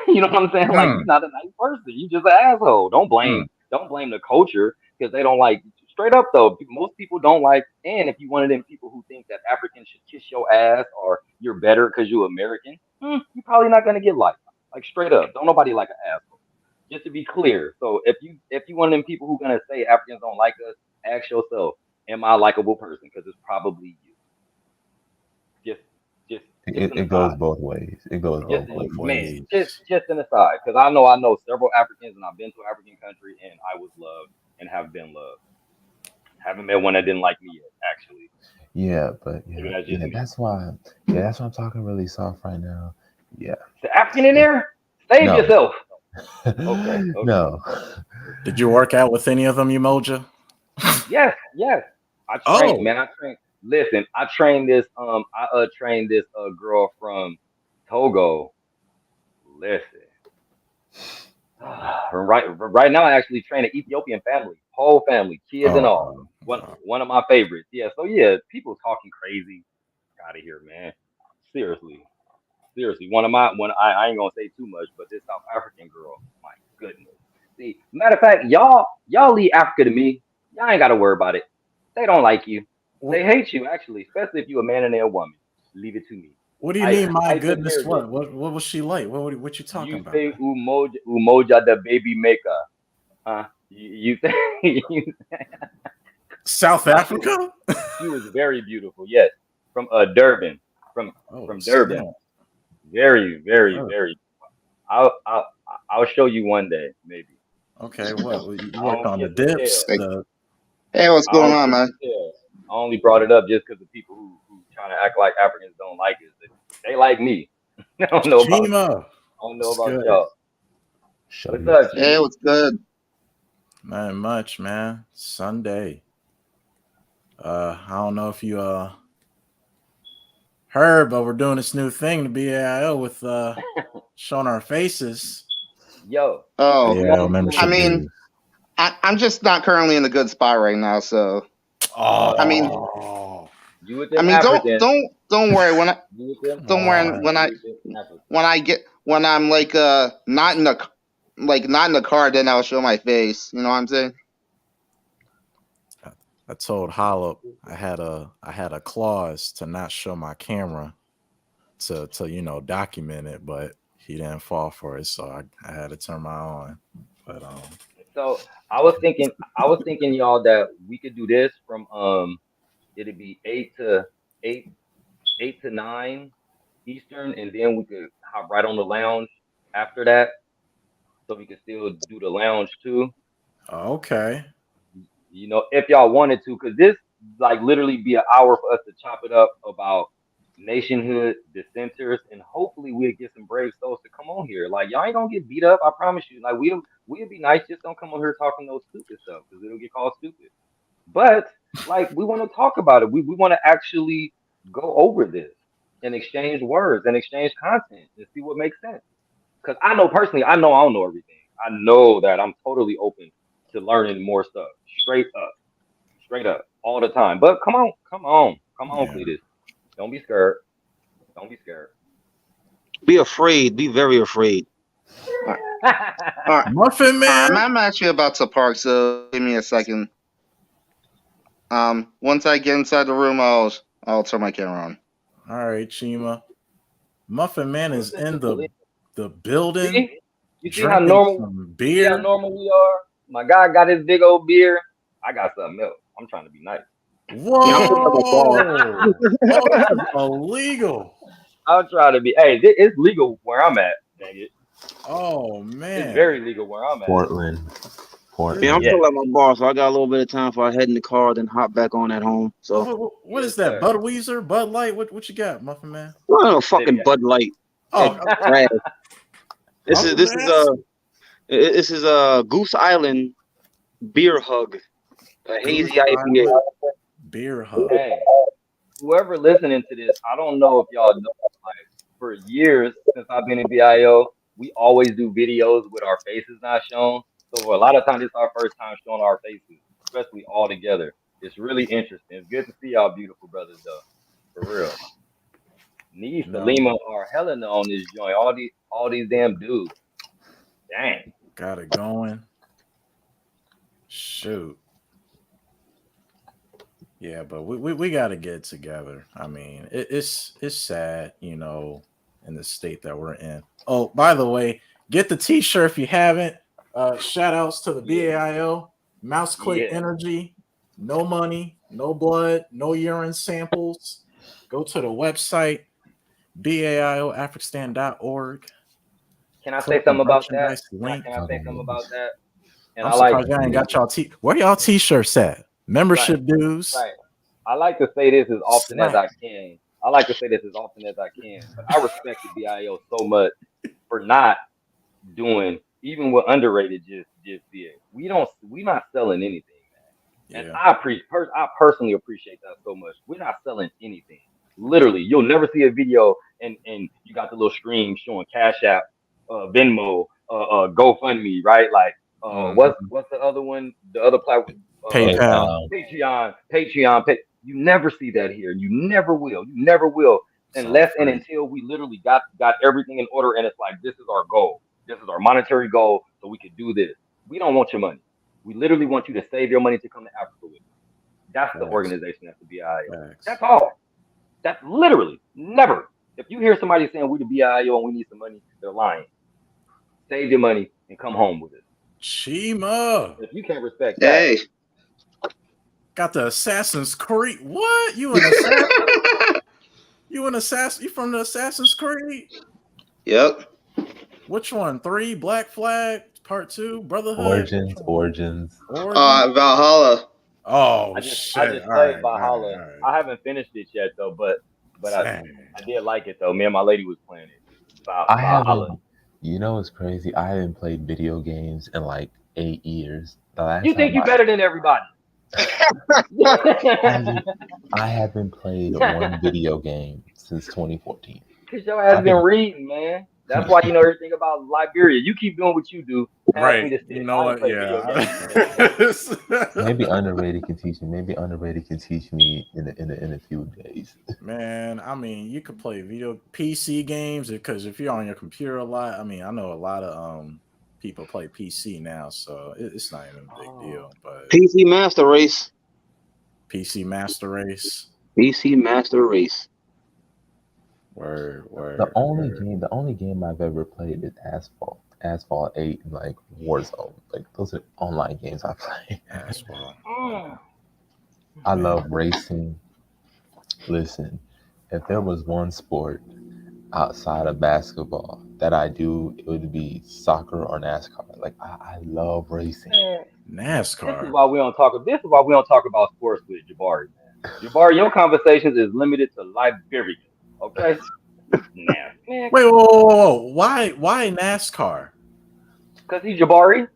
You know what I'm saying? Like, you're Hmm. not a nice person. You just an asshole. Hmm. Don't blame the culture because they don't like. Straight up though, most people don't like. And if you one of them people who think that Africans should kiss your ass or you're better because you're American, you're probably not gonna get liked. Like straight up, don't nobody like an asshole. Just to be clear. So if you one of them people who gonna say Africans don't like us, ask yourself, am I a likable person? Because it's probably you. Just just just an it goes aside. both ways. It goes Go Just both both ways. man, ways. just an aside. Because I know several Africans and I've been to African country and I was loved and have been loved. Haven't met one that didn't like me yet, actually. Yeah, but Maybe that's just yeah, me. that's why. Yeah, that's why I'm talking really soft right now. Yeah. The African in there? Save No. yourself. Okay, okay. No. Did you work out with any of them, Umoja? Yes, yes. I trained, Oh, man. I trained. Listen, I trained this. I trained this girl from Togo. Listen, right now I actually train an Ethiopian family, whole family, kids and all. oh, One of my favorites. Yeah. So yeah, people talking crazy. Out of here, man. Seriously, seriously. One. I ain't gonna say too much, but this South African girl, my goodness. See, matter of fact, y'all leave Africa to me. Y'all ain't gotta worry about it. They don't like you. what? They hate you actually, especially if you're a man and they're a woman. Leave it to me. What do you I mean? My I took care goodness, of this. what was she like? What you talking You about? say Umoja the baby maker, huh? You say you, South nah, Africa? she was very beautiful. Yes, from Durban, from Oh from Durban. snap! Very, very, Oh, very. I'll I'll I'll show you one day, maybe. okay, what you I work don't on the kiss and dips? tell. Hey, The hey, what's I going don't on, kiss man? and tell. I only brought it up just because the people who trying to act like Africans don't like us. They like me. I don't know about Shima. I don't know It's about good, y'all. Show What's up, yourself. Hey, Chief? what's good? man. Much man. Sunday. I don't know if you heard, but we're doing this new thing to BAIO with showing our faces. Yo, Oh, you want BAIO me to? I membership mean, dues. I'm just not currently in a good spot right now. So, I mean, Oh, You with I them mean, Africans? don't worry You with them? come don't worry on. You with them Africans? when I'm like not in the car, then I'll show my face. You know what I'm saying? I told Hollop I had a clause to not show my camera to document it, but he didn't fall for it, so I had to turn my on. But So I was thinking, y'all, that we could do this from it'd be eight, 8 to 9 Eastern, and then we could hop right on the lounge after that, so we could still do the lounge too. okay. You know, if y'all wanted to, because this like literally be an hour for us to chop it up about nationhood, dissenters, and hopefully we'll get some brave souls to come on here. Like y'all ain't gonna get beat up, I promise you. Like we'll be nice, just don't come on here talking no stupid stuff because it'll get called stupid. But like we want to talk about it. We want to actually go over this and exchange words and exchange content and see what makes sense. Because I know personally, I know I don't know everything. I know that I'm totally open to learning more stuff. Straight up, all the time. But come on, Yeah. Cletus. Don't be scared. Don't be scared. Be afraid. Be very afraid. All right, all right. Muffin Man. I'm actually about to park, so give me a second. Once I get inside the room, I'll turn my camera on. All right, Chima. Muffin Man What's is this in people? the building, See? You see how drinking normal? some You see how beer. normal we are? My guy got his big old beer. I got something else. I'm trying to be nice. Yeah, I'm putting up a ball. Whoa! Oh, this is illegal. I'm trying to be. Hey, it's legal where I'm at. Dang it, Oh it's man. very legal where I'm at. Portland. Yeah, I'm Yeah. still at my bar, so I got a little bit of time before I head in the car, then hop back on at home. So What Yes, is that? sir. Budweiser, Bud Light? What you got, Muffin Man? well, Say fucking Bud Light. Oh, That trash. I was This gonna is ask. Goose Island beer hug, a Goose hazy IPA. Island Beer Hug. Hey, whoever listening to this, I don't know if y'all know, like, for years since I've been in BIO, we always do videos with our faces not shown. So a lot of times, it's our first time showing our faces, especially all together. It's really interesting. It's good to see y'all beautiful brothers, though. For real. Nee, No, Salima, or Helena on this joint. All these damn dudes. Dang. got it going. Shoot. Yeah, but we got to get together. I mean, it's sad, you know, in the state that we're in. Oh, by the way, get the T-shirt if you haven't. Shout outs to the Yeah. BAIO, Mouse Click Yeah. Energy. No money, no blood, no urine samples. Go to the website baioafrikstan.org. Can I say Click the something about that? merchandise link. Can I say something about that? And I'm I like surprised y'all ain't got y'all where y'all T-shirts at? right, Membership dues. right. I like to say this as often as Slack. I can. I like to say this as often as I can. But I respect the BIO so much for not doing even what underrated just did. We not selling anything. And Yeah. I personally appreciate that so much. We're not selling anything. Literally, you'll never see a video and you got the little stream showing Cash App, Venmo, GoFundMe, right? Like, Mhm. what's the other one? The other platform, PayPal. Patreon. You never see that here. You never will. You never will, It's all unless and free. until we literally got everything in order and it's like this is our goal. This is our monetary goal, so we could do this. We don't want your money. We literally want you to save your money to come to Africa with us. That's the Facts. organization. That's the BIO. Facts. That's all. That's literally never. If you hear somebody saying we the BIO and we need some money, they're lying. Save your money and come home with it. Chima. If you can't respect that, Hey. Got the Assassin's Creed. What? You an assassin? You an assassin? You from the Assassin's Creed? Yep. Which one? 3, Black Flag, Part 2, Brotherhood? Which one? Origins. Origin? Valhalla. Oh I shit. just All played right, all right, Valhalla. all right. I haven't finished it yet though, but Dang. I did like it though. Me and my lady was playing it. I Valhalla. haven't. You know what's crazy? I haven't played video games in like 8 years. The last You think time you better than everybody? I haven't played one video game since 2014. Cause your ass I've been been reading, man. That's why you know everything about Liberia. You keep doing what you do. Pass me Right. the You stick. know I ain't what? played video Yeah. games in a minute. maybe underrated can teach me. Maybe underrated can teach me in a few days. Man, I mean, you could play video PC games because if you're on your computer a lot, I mean, I know a lot of people play PC now, so it's not even a big Oh, deal. But PC Master Race. PC Master Race, PC Master Race. word. The only game I've ever played is Asphalt 8, and like Warzone. Like those are online games I play. Asphalt. mm. I Man, love racing. Listen, if there was one sport outside of basketball that I do, it would be soccer or NASCAR. Like I love racing. Man, This is NASCAR. why we don't talk. This is why we don't talk about sports with Jabari, man. Jabari, your conversations is limited to Liberia. Okay. Nah, man. Wait, whoa. Why NASCAR? Cause he's Jabari.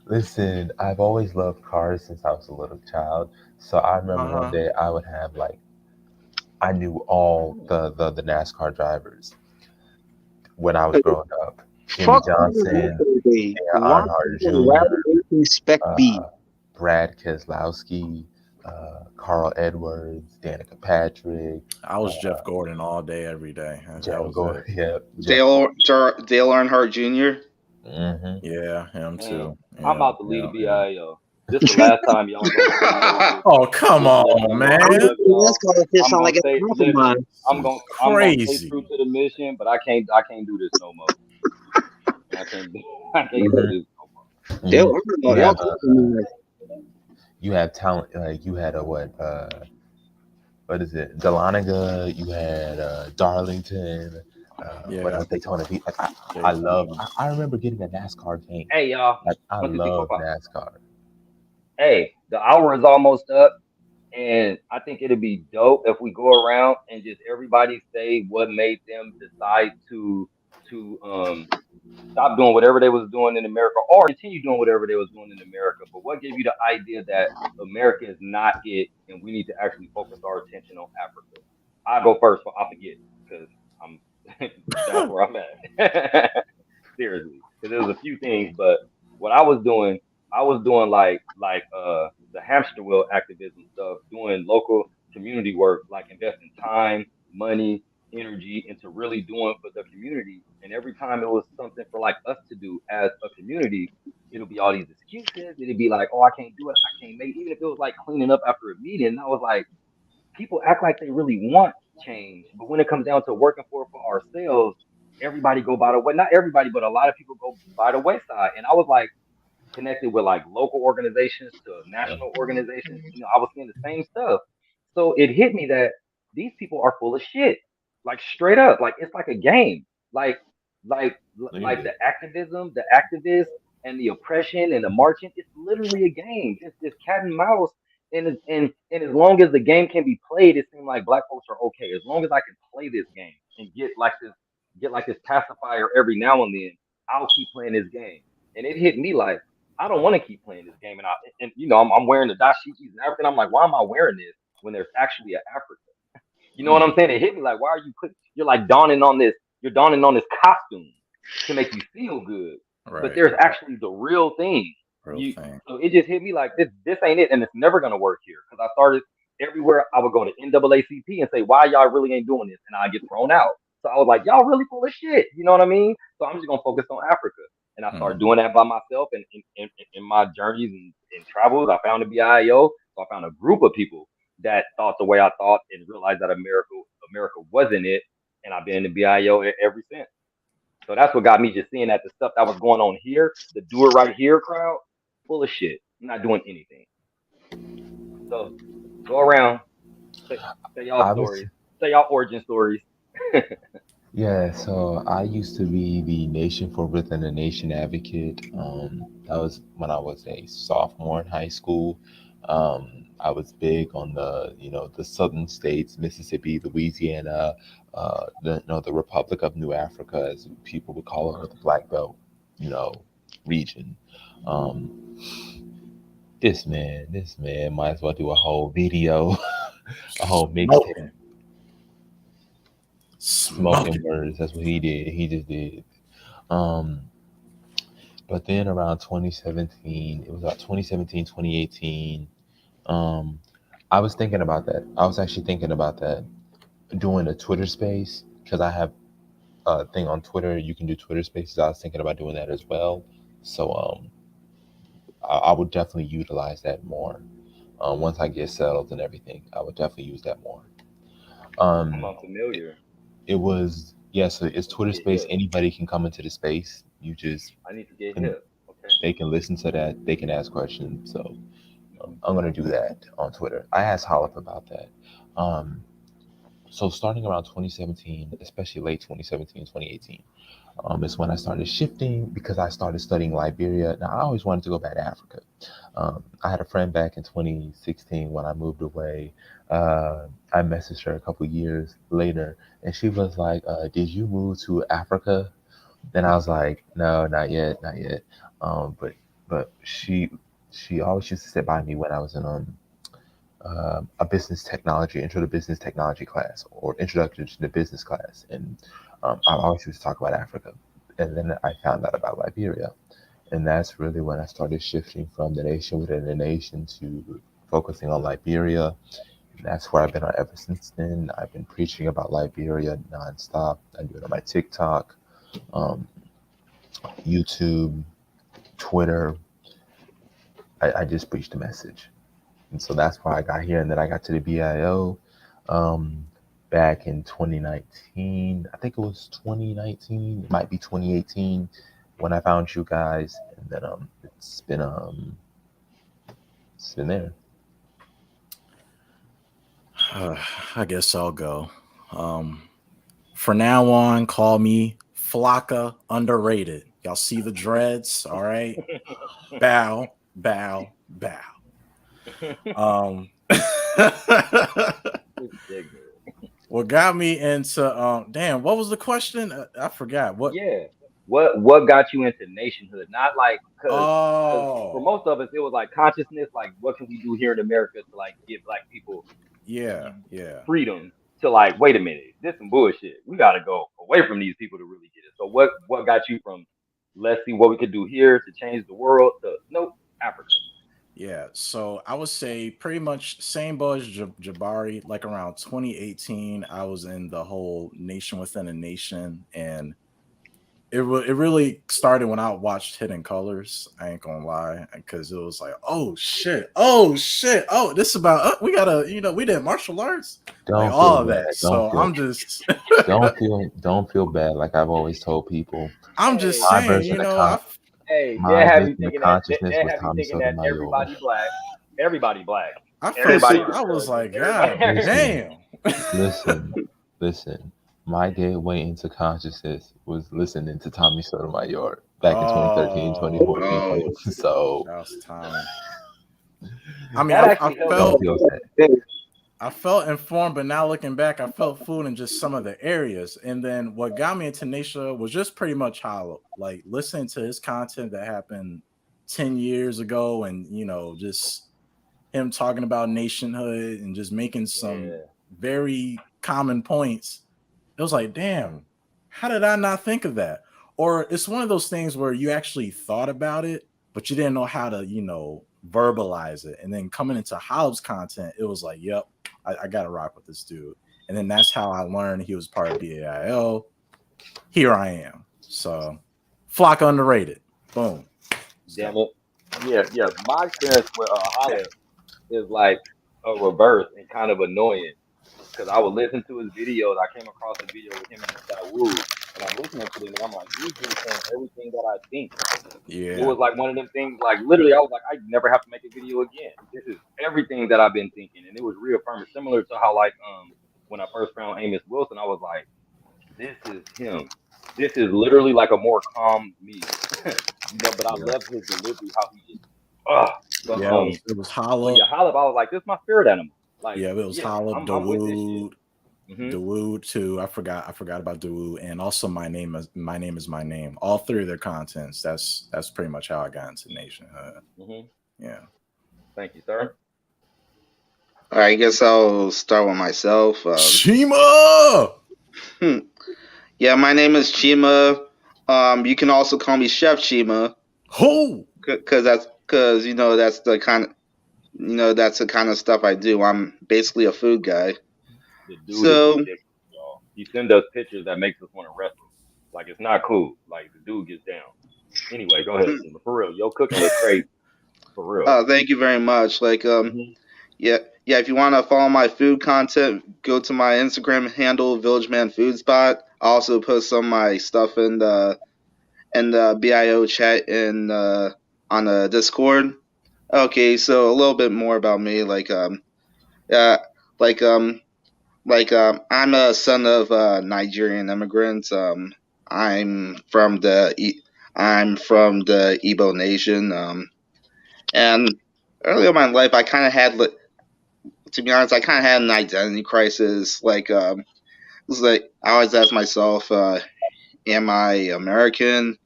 Listen, I've always loved cars since I was a little child. So I remember one Uh-huh. day I would have like I knew all the NASCAR drivers when I was growing up. Jimmy Fuck Johnson, Day. Dan Why Earnhardt Rapid Jr., Racing Spec B? Brad Keselowski, Carl Edwards, Danica Patrick, I was Jeff Gordon all day, every day. That Jeff was Gordon. it. Yeah, Dale Earnhardt Jr. hmm Yeah, him Man, too. I'm Yeah, about to leave yeah, the yeah. BIO. This is the last time y'all gonna see me on this. Oh, come Just to let on, y'all know, I man. love y'all. NASCAR just I'm sound gonna like a stay. Listen, compromise. This is I'm gonna stay true crazy. to the mission, but I can't do this no more. I can't do this no more. Dale You Earnhardt, y'all have compromise. you have talent like you had a what is it? Dahlonega, you had Darlington, Yeah, Daytona Beach. Like Daytona. I remember getting a NASCAR game. Hey y'all, Like I 1 2 3 4 love 5. NASCAR. Hey, the hour is almost up, and I think it'd be dope if we go around and just everybody say what made them decide to stop doing whatever they was doing in America or continue doing whatever they was doing in America. But what gave you the idea that America is not it and we need to actually focus our attention on Africa? I'll go first, but I forget because I'm that's where I'm at. Seriously, because there was a few things, but what I was doing like the hamster wheel activism stuff, doing local community work, like investing time, money, energy into really doing for the community. And every time it was something for like us to do as a community, it'll be all these excuses. It'd be like, oh, I can't do it, I can't make it. Even if it was like cleaning up after a meeting, I was like, people act like they really want change, but when it comes down to working for ourselves, everybody go by the way. Not everybody, but a lot of people go by the wayside. And I was like connected with like local organizations to Yeah. national organizations. You know, I was seeing the same stuff. So it hit me that these people are full of shit. Like straight up. Like it's like a game. Like like Literally. the activism, the activists and the oppression and the marching, it's literally a game. It's this cat and mouse. And as long as the game can be played, it seems like black folks are okay. As long as I can play this game and get like this pacifier every now and then, I'll keep playing this game. And it hit me like I don't want to keep playing this game. And you know, I'm wearing the dashikis and everything. I'm like, why am I wearing this when there's actually an Africa? You know what I'm Mm, saying? It hit me like, why are you put? You're like donning on this. You're donning on this costume to make you feel good, but Right. there's actually the real thing. Real You thing. so it just hit me like this ain't it, and it's never gonna work here because I started everywhere. I would go to NAACP and say, why y'all really ain't doing this, and I get thrown out. So I was like, y'all really full of shit. You know what I mean? So I'm just gonna focus on Africa, and I started Hmm. doing that by myself. And in my journeys and travels, I found the BIO. So I found a group of people that thought the way I thought and realized that America wasn't it. And I've been in the BIO ever since. So that's what got me just seeing that the stuff that was going on here, the do it right here crowd, full of shit. I'm not doing anything. So go around, say, say y'all I was stories, say y'all origin stories. Yeah, so I used to be the Nation for Within the Nation advocate. That was when I was a sophomore in high school. I was big on the southern states, Mississippi, Louisiana, the Republic of New Africa, as people would call it, or the Black Belt, you know, region. Um, this man might as well do a whole video, a whole mixtape. Smoking. Smoking Smoking. words. That's what he did. He just did. Um, but then around 2017, it was about 2017, 2018. Um, I was thinking about that. I was actually thinking about that, doing a Twitter space, because I have a thing on Twitter. You can do Twitter spaces. I was thinking about doing that as well. So I would definitely utilize that more. Once I get settled and everything, I would definitely use that more. I'm Um, unfamiliar. it was, yeah, so it's I need to Twitter get space. hip. Anybody can come into the space. You just I need to get can, hip. Okay. they can listen to that. They can ask questions. So I'm gonna do that on Twitter. I asked Hollis about that. Um, so starting around 2017, especially late 2017, 2018, is when I started shifting because I started studying Liberia. Now I always wanted to go back to Africa. I had a friend back in 2016 when I moved away. I messaged her a couple years later, and she was like, "Did you move to Africa?" And I was like, "No, not yet, not yet." But she always used to sit by me when I was in a business technology, intro to business technology class, or introduction to the business class, and I always used to talk about Africa. And then I found out about Liberia, and that's really when I started shifting from the nation within the nation to focusing on Liberia. And that's where I've been on ever since then. I've been preaching about Liberia nonstop. I do it on my TikTok, um, YouTube, Twitter. I just preached the message. And so that's why I got here. And then I got to the BIO um, back in 2019. I think it was 2019. It might be 2018 when I found you guys. And then it's been there. I guess I'll go. from now on, call me Flocka Underrated. Y'all see the dreads, all right? Bow, bow, bow. What got me into damn, what was the question? I forgot. What? Yeah. What got you into nationhood? Not like because for Oh, most of us it was like consciousness, like what can we do here in America to like give black people yeah, yeah. freedom to like, wait a minute, this some bullshit. We gotta go away from these people to really get it. So what got you from let's see what we could do here to change the world to nope, Africa. Yeah, so I would say pretty much same boat as Jabari. Like around 2018, I was in the whole nation within a nation, and it really started when I watched Hidden Colors. I ain't gonna lie, because it was like, oh shit, oh this about we gotta, we did martial arts, like Don't all feel of bad. that. So I'm just Don't feel bad. Like I've always told people, I'm just Hey, my saying, version of con hey, my they'll have you version of thinking that consciousness they'll was have you Tommy thinking that Sotomayor. everybody black, I felt everybody so. from I was Georgia, like, God everybody. Listen, damn. listen. My gateway into consciousness was listening to Tommy Sotomayor back in 2013, Oh, 2014. Oh, So that was Tommy. I mean, That I actually helped don't felt feel sad. I felt informed, but now looking back, I felt food in just some of the areas. And then what got me into Nisha was just pretty much how, like, listening to his content that happened 10 years ago, and just him talking about nationhood and just making some yeah. very common points. It was like, damn, how did I not think of that? Or it's one of those things where you actually thought about it, but you didn't know how to, verbalize it. And then coming into Hobbs' content, it was like, yep, I got to rock with this dude. And then that's how I learned he was part of BAIO. Here I am. So, Flock underrated. Boom. Damn it. Yeah. My experience with Holla is like a reverse and kind of annoying because I would listen to his videos. I came across a video with him and Dawood, and I'm listening to them, and I'm like, these dudes saying everything that I think. It Yeah. was like one of them things, like literally, I was like, I never have to make a video again. This is everything that I've been thinking, and it was reaffirming, similar to how like when I first found Amos Wilson, I was like, this is him. This is literally like a more calm me, but I Yeah. love his delivery, how he just, uh, but Yeah, it was but Holla. yeah, Hollip, I was like, this is my spirit animal. Like, Yeah, it was yeah, Holla, I'm with this shit. Dawood. Hmm. Dawood too. I forgot about Dawood, and also my name is my name. All three of their contents. That's pretty much how I got into Nationhood. Hmm. Yeah. Thank you, sir. all right. I guess I'll start with myself. Chima. Yeah, my name is Chima. You can also call me Chef Chima, Who? because that's the kind of that's the kind of stuff I do. I'm basically a food guy. The dude is So ridiculous, y'all. He send us pictures that makes us want to wrestle. Like it's not cool. Like the dude gets down. Anyway, go ahead, Chima. For real, your cooking looks crazy. For real. thank you very much. Like Hmm. yeah. If you want to follow my food content, go to my Instagram handle, Village Man Food Spot. I also post some of my stuff in the BIO chat in on the Discord. Okay, so a little bit more about me. Uh, like I'm a son of Nigerian immigrants. I'm from the Igbo nation. And earlier in my life, I kind of to be honest, I kind of had an identity crisis. It was like I always ask myself, am I American?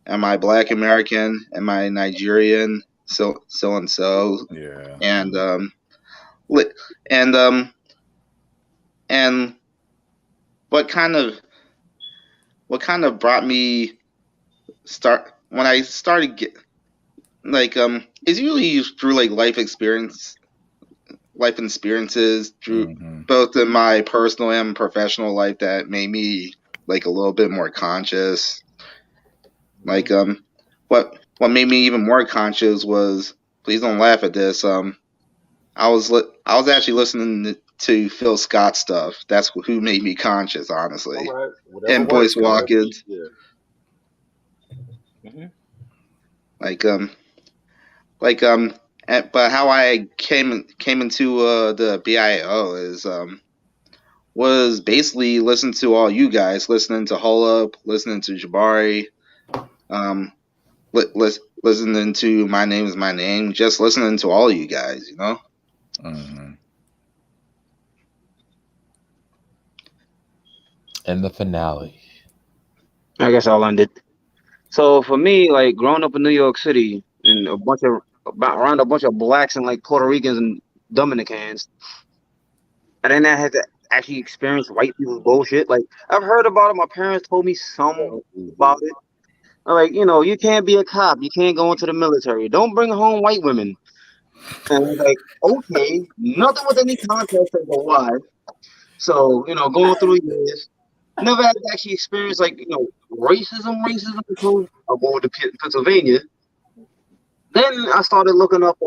Am I Black American? Am I Nigerian? So and so. Yeah. And li- and um and what kind of brought me start when I started it's usually through like life experiences through Mm-hmm. both in my personal and professional life that made me like a little bit more conscious. Hmm. Like what made me even more conscious was, please don't laugh at this. I was actually listening to Phil Scott stuff. That's who made me conscious, All honestly. right. Whatever And works. Boyce Whatever Watkins, keeps. Yeah. Hmm. like but how I came into the BIO is was basically listening to all you guys, listening to Holub, listening to Jabari, listening to My Name Is My Name, just listening to all you guys, you know? Mm-hmm. And the finale. I guess I'll end it. So for me, like growing up in New York City and around a bunch of blacks and like Puerto Ricans and Dominicans, and then I had to actually experience white people's bullshit. Like I've heard about it. My parents told me some about it. Like, you can't be a cop. You can't go into the military. Don't bring home white women. And I was like, okay, nothing with any context as to why. So, going through the years, never had to actually experience like, racism until I moved to Pennsylvania. Then I started looking up,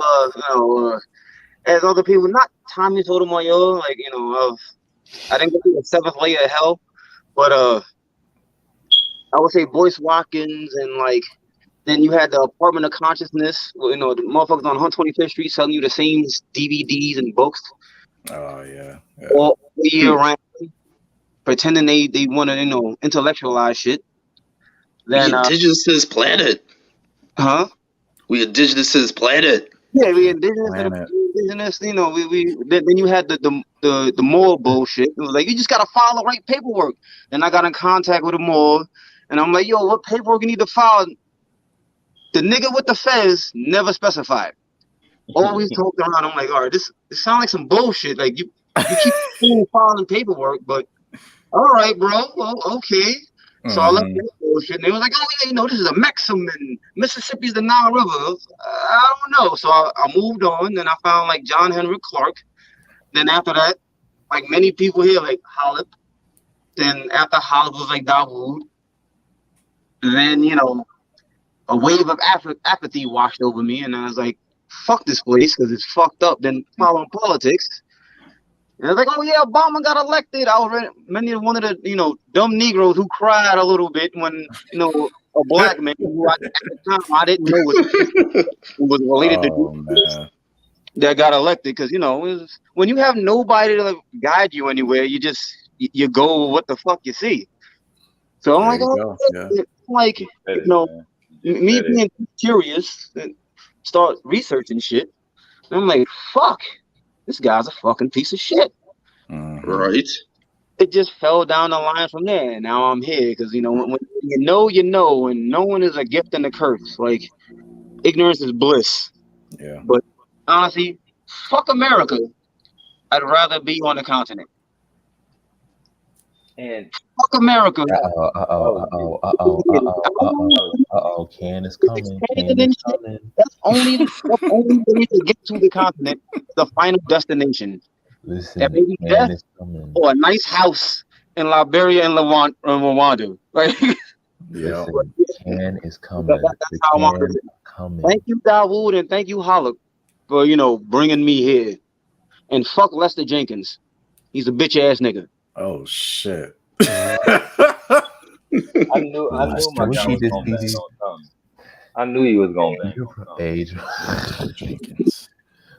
as other people, not Tommy Sotomayor, like, I didn't go through the seventh layer of hell, but I would say Boyce Watkins and like, then you had the Apartment of Consciousness, the motherfuckers on 125th Street selling you the same DVDs and books Oh yeah. all year round, pretending they want to, intellectualize shit. We Then, indigenous to this planet. huh? We indigenous to this planet. Yeah, we indigenous, Planet. then you had the mall bullshit. It was like, you just gotta file the right paperwork. Then I got in contact with the mall, and I'm like, yo, what paperwork you need to file? The nigga with the fez never specified. Always talked around. I'm like, all right, this sounds like some bullshit. Like you keep filing paperwork, but all right, bro. Well, okay. So I left that bullshit, and they was like, oh yeah, this is a Maxim, and Mississippi's the Nile River. I don't know. So I moved on, and I found like John Henrik Clark. Then after that, like many people here, like Hollip. Then after Hollip was like Dawood. Then a wave of apathy washed over me, and I was like, fuck this place because it's fucked up. Then following politics. And I was like, oh yeah, Obama got elected. I was one of the dumb Negroes who cried a little bit when a black man who at the time I didn't know was related to that got elected because when you have nobody to like, guide you anywhere, you go with what the fuck you see. So I'm like, like me being curious and start researching shit. And I'm like, fuck, this guy's a fucking piece of shit. Right. It just fell down the line from there. And now I'm here because, when you know, and knowing is a gift and a curse. Like, ignorance is bliss. Yeah. But honestly, fuck America. I'd rather be on the continent. And fuck America. Can is coming. Can is coming. That's only the way to get to the continent, the final destination. Listen, that may be death or a nice house in Liberia and Rwanda. Like, listen, Can is coming. That's how I want to coming. Thank you, Dawood, and thank you, Hollop, for bringing me here. And fuck Lester Jenkins. He's a bitch ass nigga. Oh shit. I knew my guy was gonna bang on something. I knew he was gonna bang on something. Jenkins.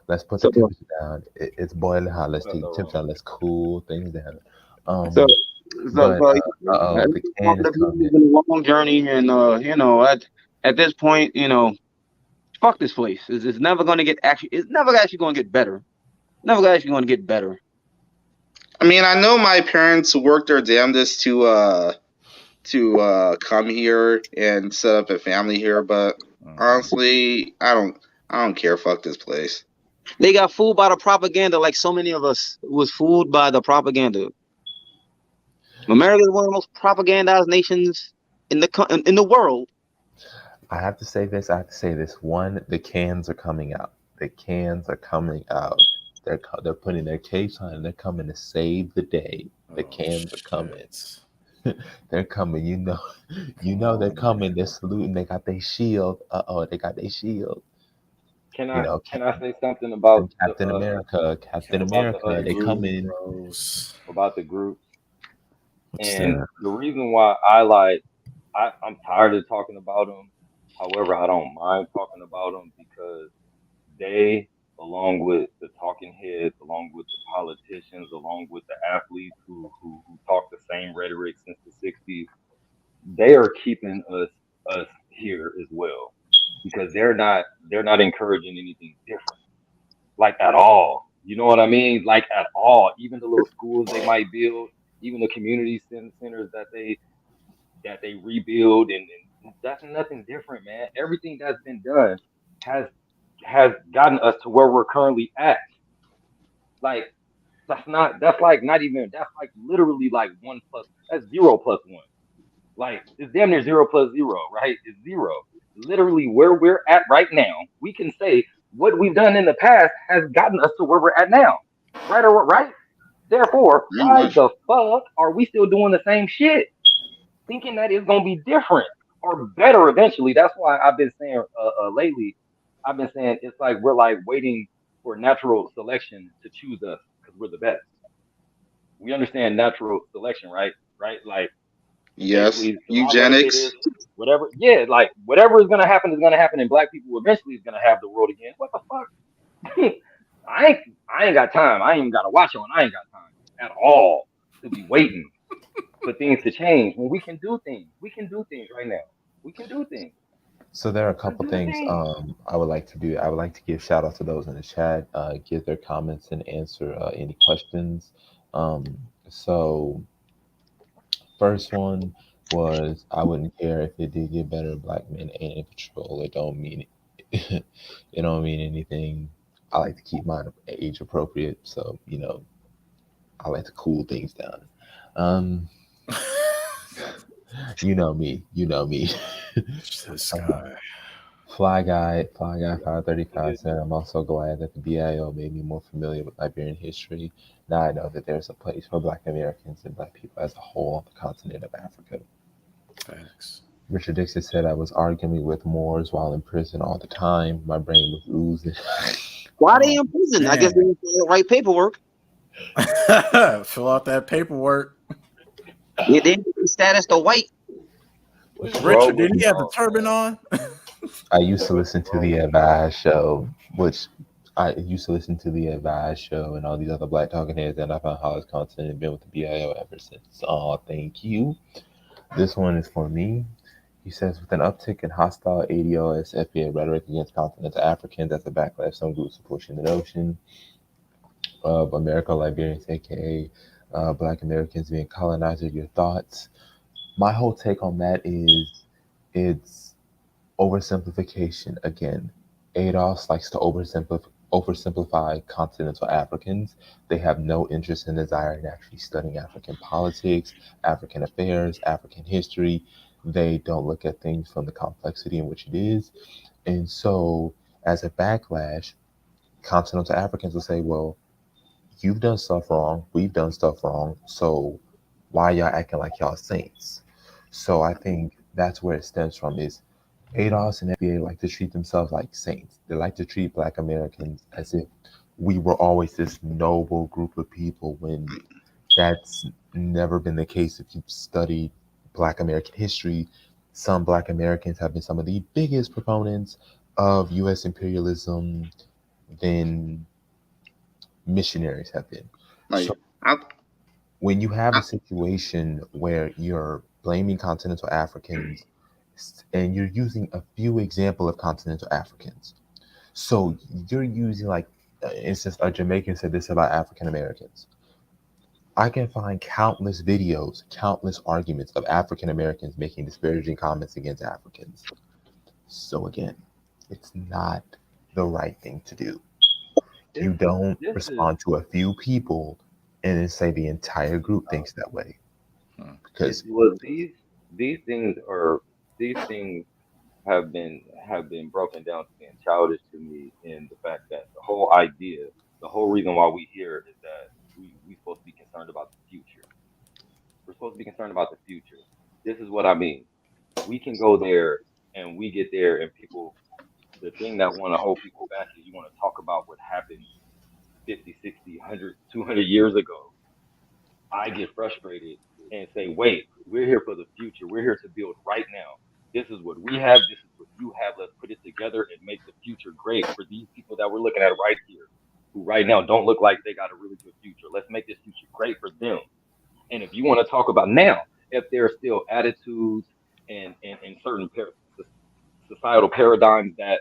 Let's put the temperature down. It's boiling hot. Let's take the temperature down. Let's cool things down. It's been a long journey, and at this point, fuck this place. It's never gonna get It's never actually gonna get better. Never actually gonna get better. I mean, I know my parents worked their damnedest to come here and set up a family here, but honestly, I don't care. Fuck this place. They got fooled by the propaganda, like so many of us was fooled by the propaganda. America is one of the most propagandized nations in the world. I have to say this. One, the cans are coming out. The cans are coming out. They're putting their capes on and they're coming to save the day. The cans are coming. They're coming. You know they're coming. They're saluting. They got their shield. They got their shield. Can I say something about Captain America? Captain America, they come in about the group. And the reason why I'm tired of talking about them. However, I don't mind talking about them because they along with the talking heads, along with the politicians, along with the athletes who talk the same rhetoric since the '60s, they are keeping us here as well because they're not encouraging anything different, like at all. You know what I mean? Like at all. Even the little schools they might build, even the community centers that they rebuild, and that's nothing different, man. Everything that's been done has has gotten us to where we're currently at. Like that's like not even that's like literally like one plus that's zero plus one. Like it's damn near zero plus zero, right? It's zero. Literally where we're at right now, we can say what we've done in the past has gotten us to where we're at now. Right or right? Therefore, Pretty why much. the fuck are we still doing the same shit? Thinking that it's gonna be different or better eventually. That's why I've been saying lately. I've been saying it's like we're like waiting for natural selection to choose us because we're the best. We understand natural selection, right? Right? Like Yes. basically survival of the Eugenics. fittest, whatever. Yeah, like whatever is gonna happen, and black people eventually is gonna have the world again. What the fuck? I ain't got time. I ain't even got to watch on. I ain't got time at all to be waiting for things to change when we can do things. We can do things right now. We can do things. So there are a Let's couple do things things. I would like to do. I would like to give shout out to those in the chat, give their comments and answer any questions. Um, so first one was I wouldn't care if it did get better. Black men ain't in control. It don't mean it. It don't mean anything. I like to keep mine age appropriate, so I like to cool things down. Um, you know me. You know me. This Um, guy. Fly Guy 535 Yeah. said, I'm also glad that the BIO made me more familiar with Liberian history. Now I know that there's a place for Black Americans and Black people as a whole on the continent of Africa. Facts. Richard Dixon said, I was arguing with Moors while in prison all the time. My brain was oozing. Why they Oh in prison? I guess they man. didn't follow the right paperwork. Fill out that paperwork. Yeah, they status the white. Richard, Withdrawal was didn't he have the lost, turban man. on? I used to listen to Withdrawal the was Advice show, which I used to listen to the Advice show and all these other Black talking heads, and I found Hollis content and been with the BIO ever since. Oh, thank you. This one is for me. He says, with an uptick in hostile ADOS FBA rhetoric against continental Africans as a backlash, some groups are pushing the notion of America Liberians, aka Black Americans, being colonizers. Your thoughts? My whole take on that is it's oversimplification again. ADOS likes to oversimplify continental Africans. They have no interest and desire in actually studying African politics, African affairs, African history. They don't look at things from the complexity in which it is. And so, as a backlash, continental Africans will say, well, you've done stuff wrong, we've done stuff wrong, so why y'all acting like y'all saints? So I think that's where it stems from is ADOS and FBA like to treat themselves like saints. They like to treat Black Americans as if we were always this noble group of people when that's never been the case. If you've studied Black American history, some Black Americans have been some of the biggest proponents of US imperialism than missionaries have been. Like, So I, when you have I, a situation where you're blaming continental Africans and you're using a few example of continental Africans, so you're using like, instance, a Jamaican said this about African Americans. I can find countless videos, countless arguments of African Americans making disparaging comments against Africans. So again, it's not the right thing to do. this You don't this is respond to a few people and then say the entire group thinks that way. Hmm. it Because was these things are these things have been broken down to being childish to me in the fact that the whole reason why we here is that we supposed to be concerned about the future. We're supposed to be concerned about the future. This is what I mean. We can go there and we get there and people the thing that want to hold people back is you want to talk about what happened 50, 60, 100, 200 years ago. I get frustrated and say, wait, we're here for the future. We're here to build right now. This is what we have. This is what you have, let's put it together and make the future great for these people that we're looking at right here, who right now don't look like they got a really good future. Let's make this future great for them. And if you want to talk about now, if there are still attitudes and certain societal paradigms that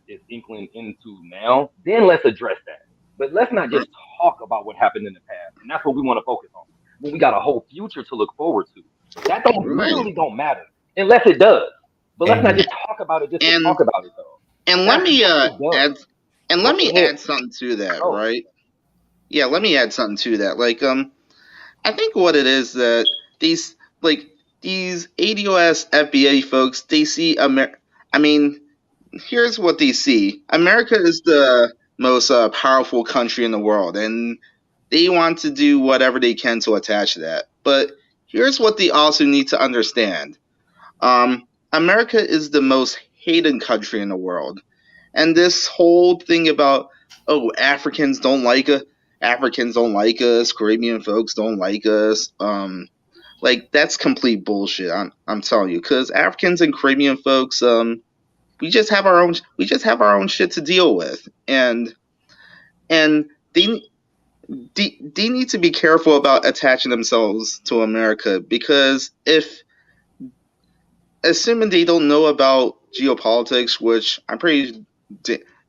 is inkling into now, then let's address that. But let's not just talk about what happened in the past, and that's what we want to focus on. When we got a whole future to look forward to, that don't Right. really don't matter unless it does. But let's not just talk about it just to And talk about it though. and let That's me so dumb. add and Go let me ahead. add something to that, Oh, right? Yeah, let me add something to that. Like I think what it is that these ADOS FBA folks, they see I mean, here's what they see. America is the most powerful country in the world, and they want to do whatever they can to attach to that. But here's what they also need to understand. America is the most hated country in the world. And this whole thing about, oh, Africans don't like us, Caribbean folks don't like us, like that's complete bullshit. I'm telling you, because Africans and Caribbean folks, we just have our own shit to deal with, and they they need to be careful about attaching themselves to America, because if, assuming they don't know about geopolitics, which I'm pretty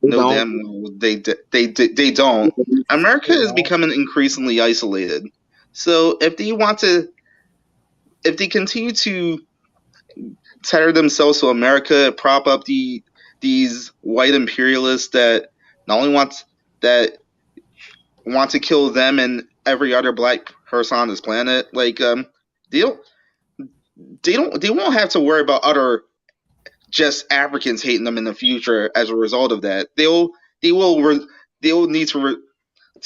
know damn well they don't, America is becoming increasingly isolated. So if they continue to tether themselves to America, prop up these white imperialists that not only that want to kill them and every other black person on this planet, like they won't have to worry about other just Africans hating them in the future as a result of that. They'll need to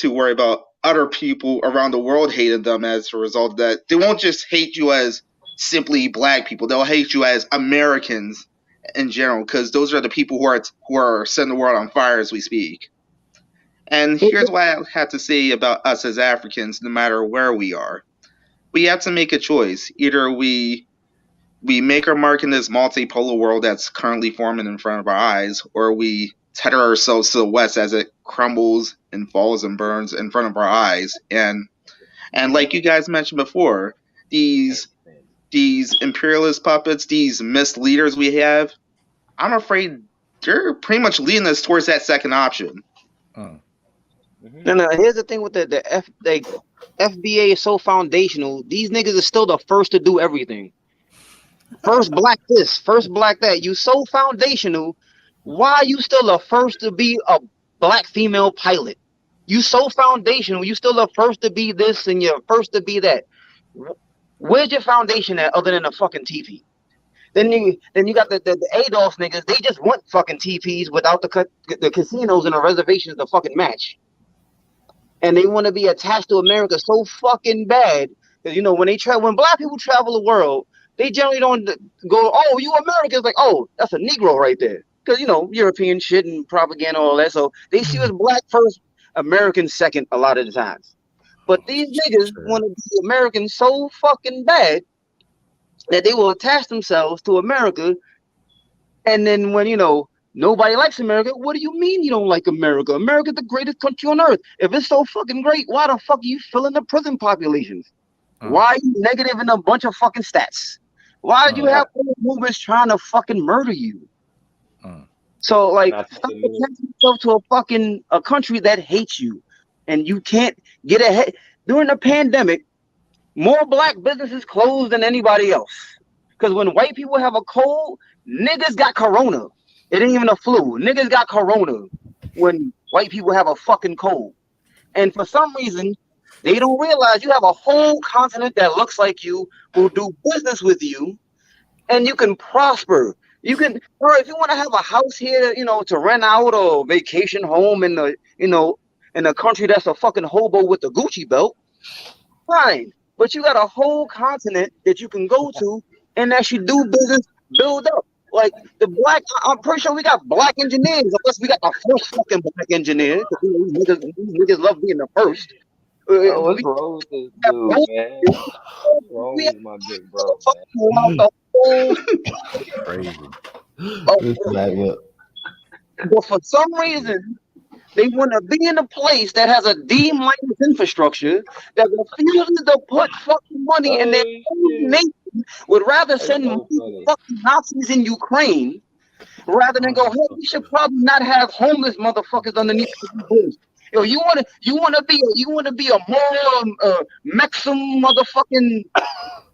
worry about other people around the world hating them as a result of that. They won't just hate you as simply black people. They'll hate you as Americans in general, because those are the people who are setting the world on fire as we speak. And here's what I have to say about us as Africans, no matter where we are. We have to make a choice. Either we make our mark in this multipolar world that's currently forming in front of our eyes, or we tether ourselves to the West as it crumbles and falls and burns in front of our eyes. And like you guys mentioned before, these imperialist puppets, these misleaders we have, I'm afraid they're pretty much leading us towards that second option. No, here's the thing with the FBA is so foundational. These niggas are still the first to do everything. First black this, first black that. You so foundational. Why are you still the first to be a black female pilot? You so foundational. You still the first to be this and you're first to be that. Where's your foundation at other than a fucking TV? Then you got the ADOS niggas. They just want fucking TPs without the casinos and the reservations to fucking match. And they want to be attached to America so fucking bad. Because, you know, when black people travel the world, they generally don't go, oh, you Americans, like, oh, that's a Negro right there. Because, you know, European shit and propaganda, all that. So they see us black first, American second a lot of the times. But these niggas want to be Americans so fucking bad that they will attach themselves to America. And then when, you know, nobody likes America, what do you mean you don't like America? America's the greatest country on earth. If it's so fucking great, why the fuck are you filling the prison populations? Why are you negative in a bunch of fucking stats? Why do you have movements trying to fucking murder you? So, like, stop attaching yourself to a country that hates you. And you can't get ahead. During the pandemic, more black businesses closed than anybody else. Because when white people have a cold, niggas got corona. It ain't even a flu. Niggas got corona when white people have a fucking cold. And for some reason, they don't realize you have a whole continent that looks like you, will do business with you, and you can prosper. You can, or if you want to have a house here, you know, to rent out or vacation home in the, you know, in a country that's a fucking hobo with a Gucci belt, fine. But you got a whole continent that you can go to and actually do business, build up. Like the black, I'm pretty sure we got black engineers, unless we got the first fucking black engineer. These niggas love being the first. Oh, what's wrong with this dude, man? What's wrong with my big bro, man? Crazy. It's like, well, But for some reason, they want to be in a place that has a D minus infrastructure that refuses to put fucking money in their Oh own shit. nation, would rather That's send money so to funny. fucking Nazis in Ukraine rather than go, hey, we should probably not have homeless motherfuckers underneath the bridge. Yo, you wanna be a moral Mexican motherfucking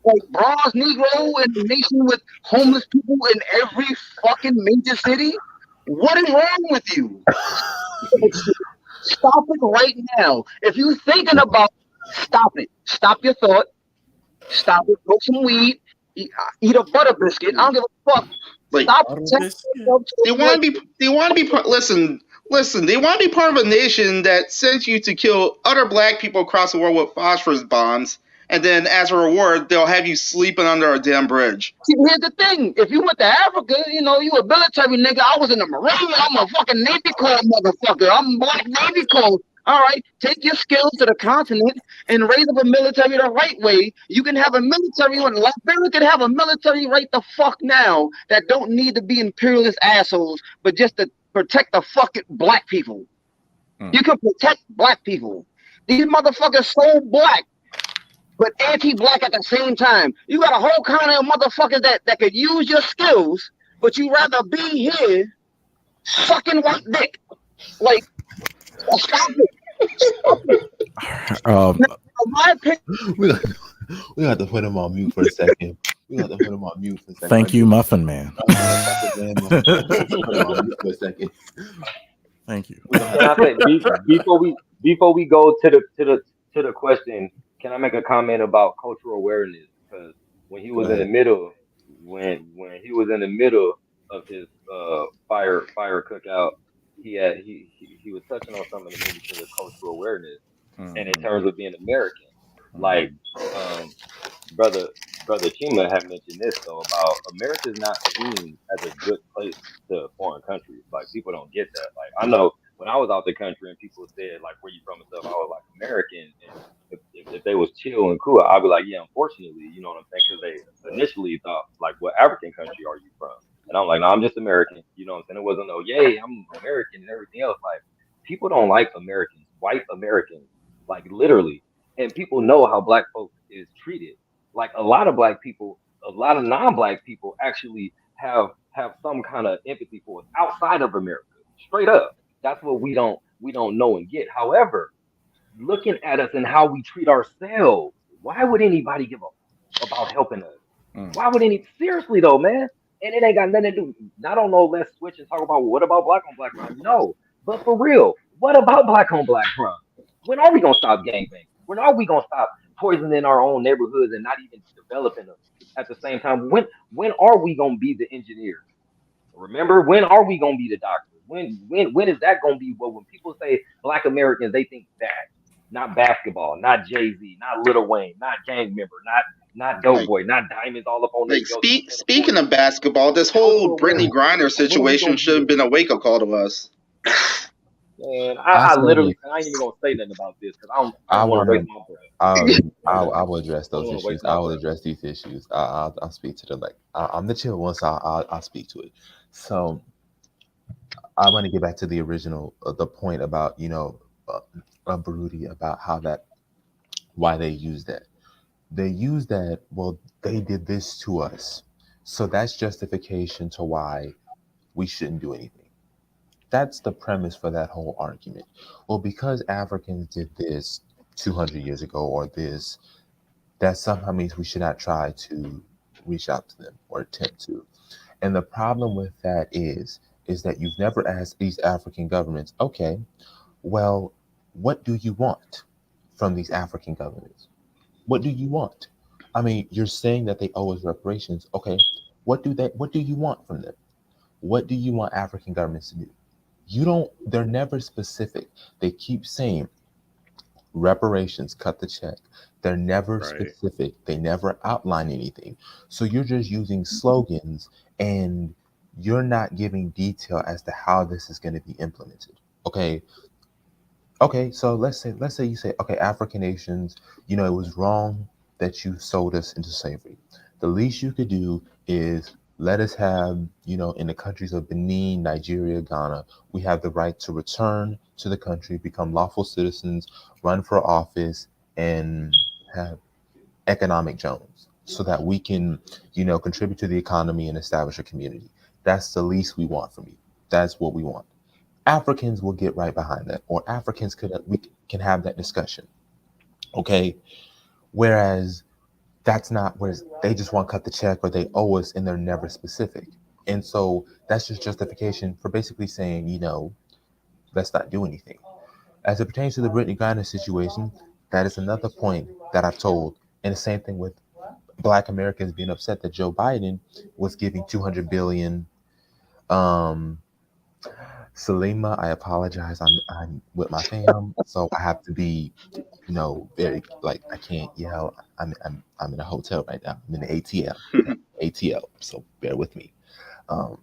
like bronze Negro in a nation with homeless people in every fucking major city? What is wrong with you? Stop it right now. If you're thinking about stop it. Stop your thought. Stop it. Smoke some weed. Eat a butter biscuit. I don't give a fuck. Like Stop Butter protecting biscuit. yourself to they a place. want to be. They want to be. Listen. They want to be part of a nation that sends you to kill other black people across the world with phosphorus bombs, and then as a reward, they'll have you sleeping under a damn bridge. See, here's the thing. If you went to Africa, you a military nigga. I was in the Marine. I'm a fucking Navy Corps motherfucker. I'm Black Navy Corps. All right, take your skills to the continent and raise up a military the right way. You can have a military when Liberia can have a military right the fuck now that don't need to be imperialist assholes, but just to protect the fucking black people. You can protect black people. These motherfuckers so black but anti-black at the same time. You got a whole kind of motherfuckers that could use your skills, but you rather be here sucking white dick. Like, stop it. Stop it. Um, My opinion, we got, we got to put him on mute for a second. thank you, Muffin Man. Put him on mute for a second. Thank you. Can I say before we go to the question? Can I make a comment about cultural awareness? Because when he Go was in the ahead. middle, when he was in the middle of his fire cookout, he was touching on something that made me feel the cultural awareness, and in terms of being American, like brother brother Chima had mentioned this though about America is not seen as a good place to foreign countries. Like people don't get that. Like I know when I was out the country and people said like where you from and stuff, I was like American. And if they was chill and cool, I'd be like, yeah, unfortunately, you know what I'm saying? Because they initially thought like, what African country are you from? And I'm like, no, I'm just American. You know what I'm saying? It wasn't no, yay, I'm American and everything else. Like people don't like Americans, white Americans, like literally. And people know how black folks is treated. Like a lot of black people, a lot of non-black people actually have some kind of empathy for us outside of America. Straight up. That's what we don't know and get. However, looking at us and how we treat ourselves, why would anybody give up about helping us? Why would any seriously though, man? And it ain't got nothing to do. I don't know. Let's switch and talk about what about black on black crime? No, but for real, what about black on black crime? When are we gonna stop gangbanging? When are we gonna stop poisoning our own neighborhoods and not even developing them at the same time? When are we gonna be the engineers? Remember, when are we gonna be the doctors? When is that gonna be? Well, when people say Black Americans, they think that, not basketball, not Jay Z, not Lil Wayne, not gang member, not Dope Like Boy, not diamonds all up on their belt that you can't afford speaking to of get. basketball, this whole Cultural Brittany awareness. Griner When are we situation gonna should be have been a wake up call to us. man? I I say this. literally I ain't even gonna say nothing about this because I I don't want to want waste to. my breath. I will address I don't those want to issues. waste I my will breath. address these issues. I'll speak to them. Like I'm the chill one, so I'll speak to it. So I want to get back to the original, the point about Baruti, about how that, why they use that. They use that. Well, they did this to us, so that's justification to why we shouldn't do anything. That's the premise for that whole argument. Well, because Africans did this 200 years ago, or this, that somehow means we should not try to reach out to them or attempt to. And the problem with that is that you've never asked these African governments, okay, well, what do you want from these African governments? What do you want? I mean, you're saying that they owe us reparations. Okay, what do you want from them? What do you want African governments to do? You don't, they're never specific. They keep saying reparations, cut the check. They're never specific. They never outline anything. So you're just using slogans, and you're not giving detail as to how this is going to be implemented. Okay. Okay, so let's say you say, okay, African nations, it was wrong that you sold us into slavery. The least you could do is Let us have, in the countries of Benin, Nigeria, Ghana, we have the right to return to the country, become lawful citizens, run for office, and have economic Jones so that we can, contribute to the economy and establish a community. That's the least we want from you. That's what we want. Africans will get right behind that, or Africans we can have that discussion. Okay. Whereas that's not where they just want to cut the check or they owe us and they're never specific. And so that's just justification for basically saying, let's not do anything. As it pertains to the Brittany Griner situation, that is another point that I've told. And the same thing with Black Americans being upset that Joe Biden was giving 200 billion. Salima, I apologize. I'm with my fam, so I have to be, very like I can't yell. I'm in a hotel right now. I'm in the ATL. ATL. So bear with me. Um,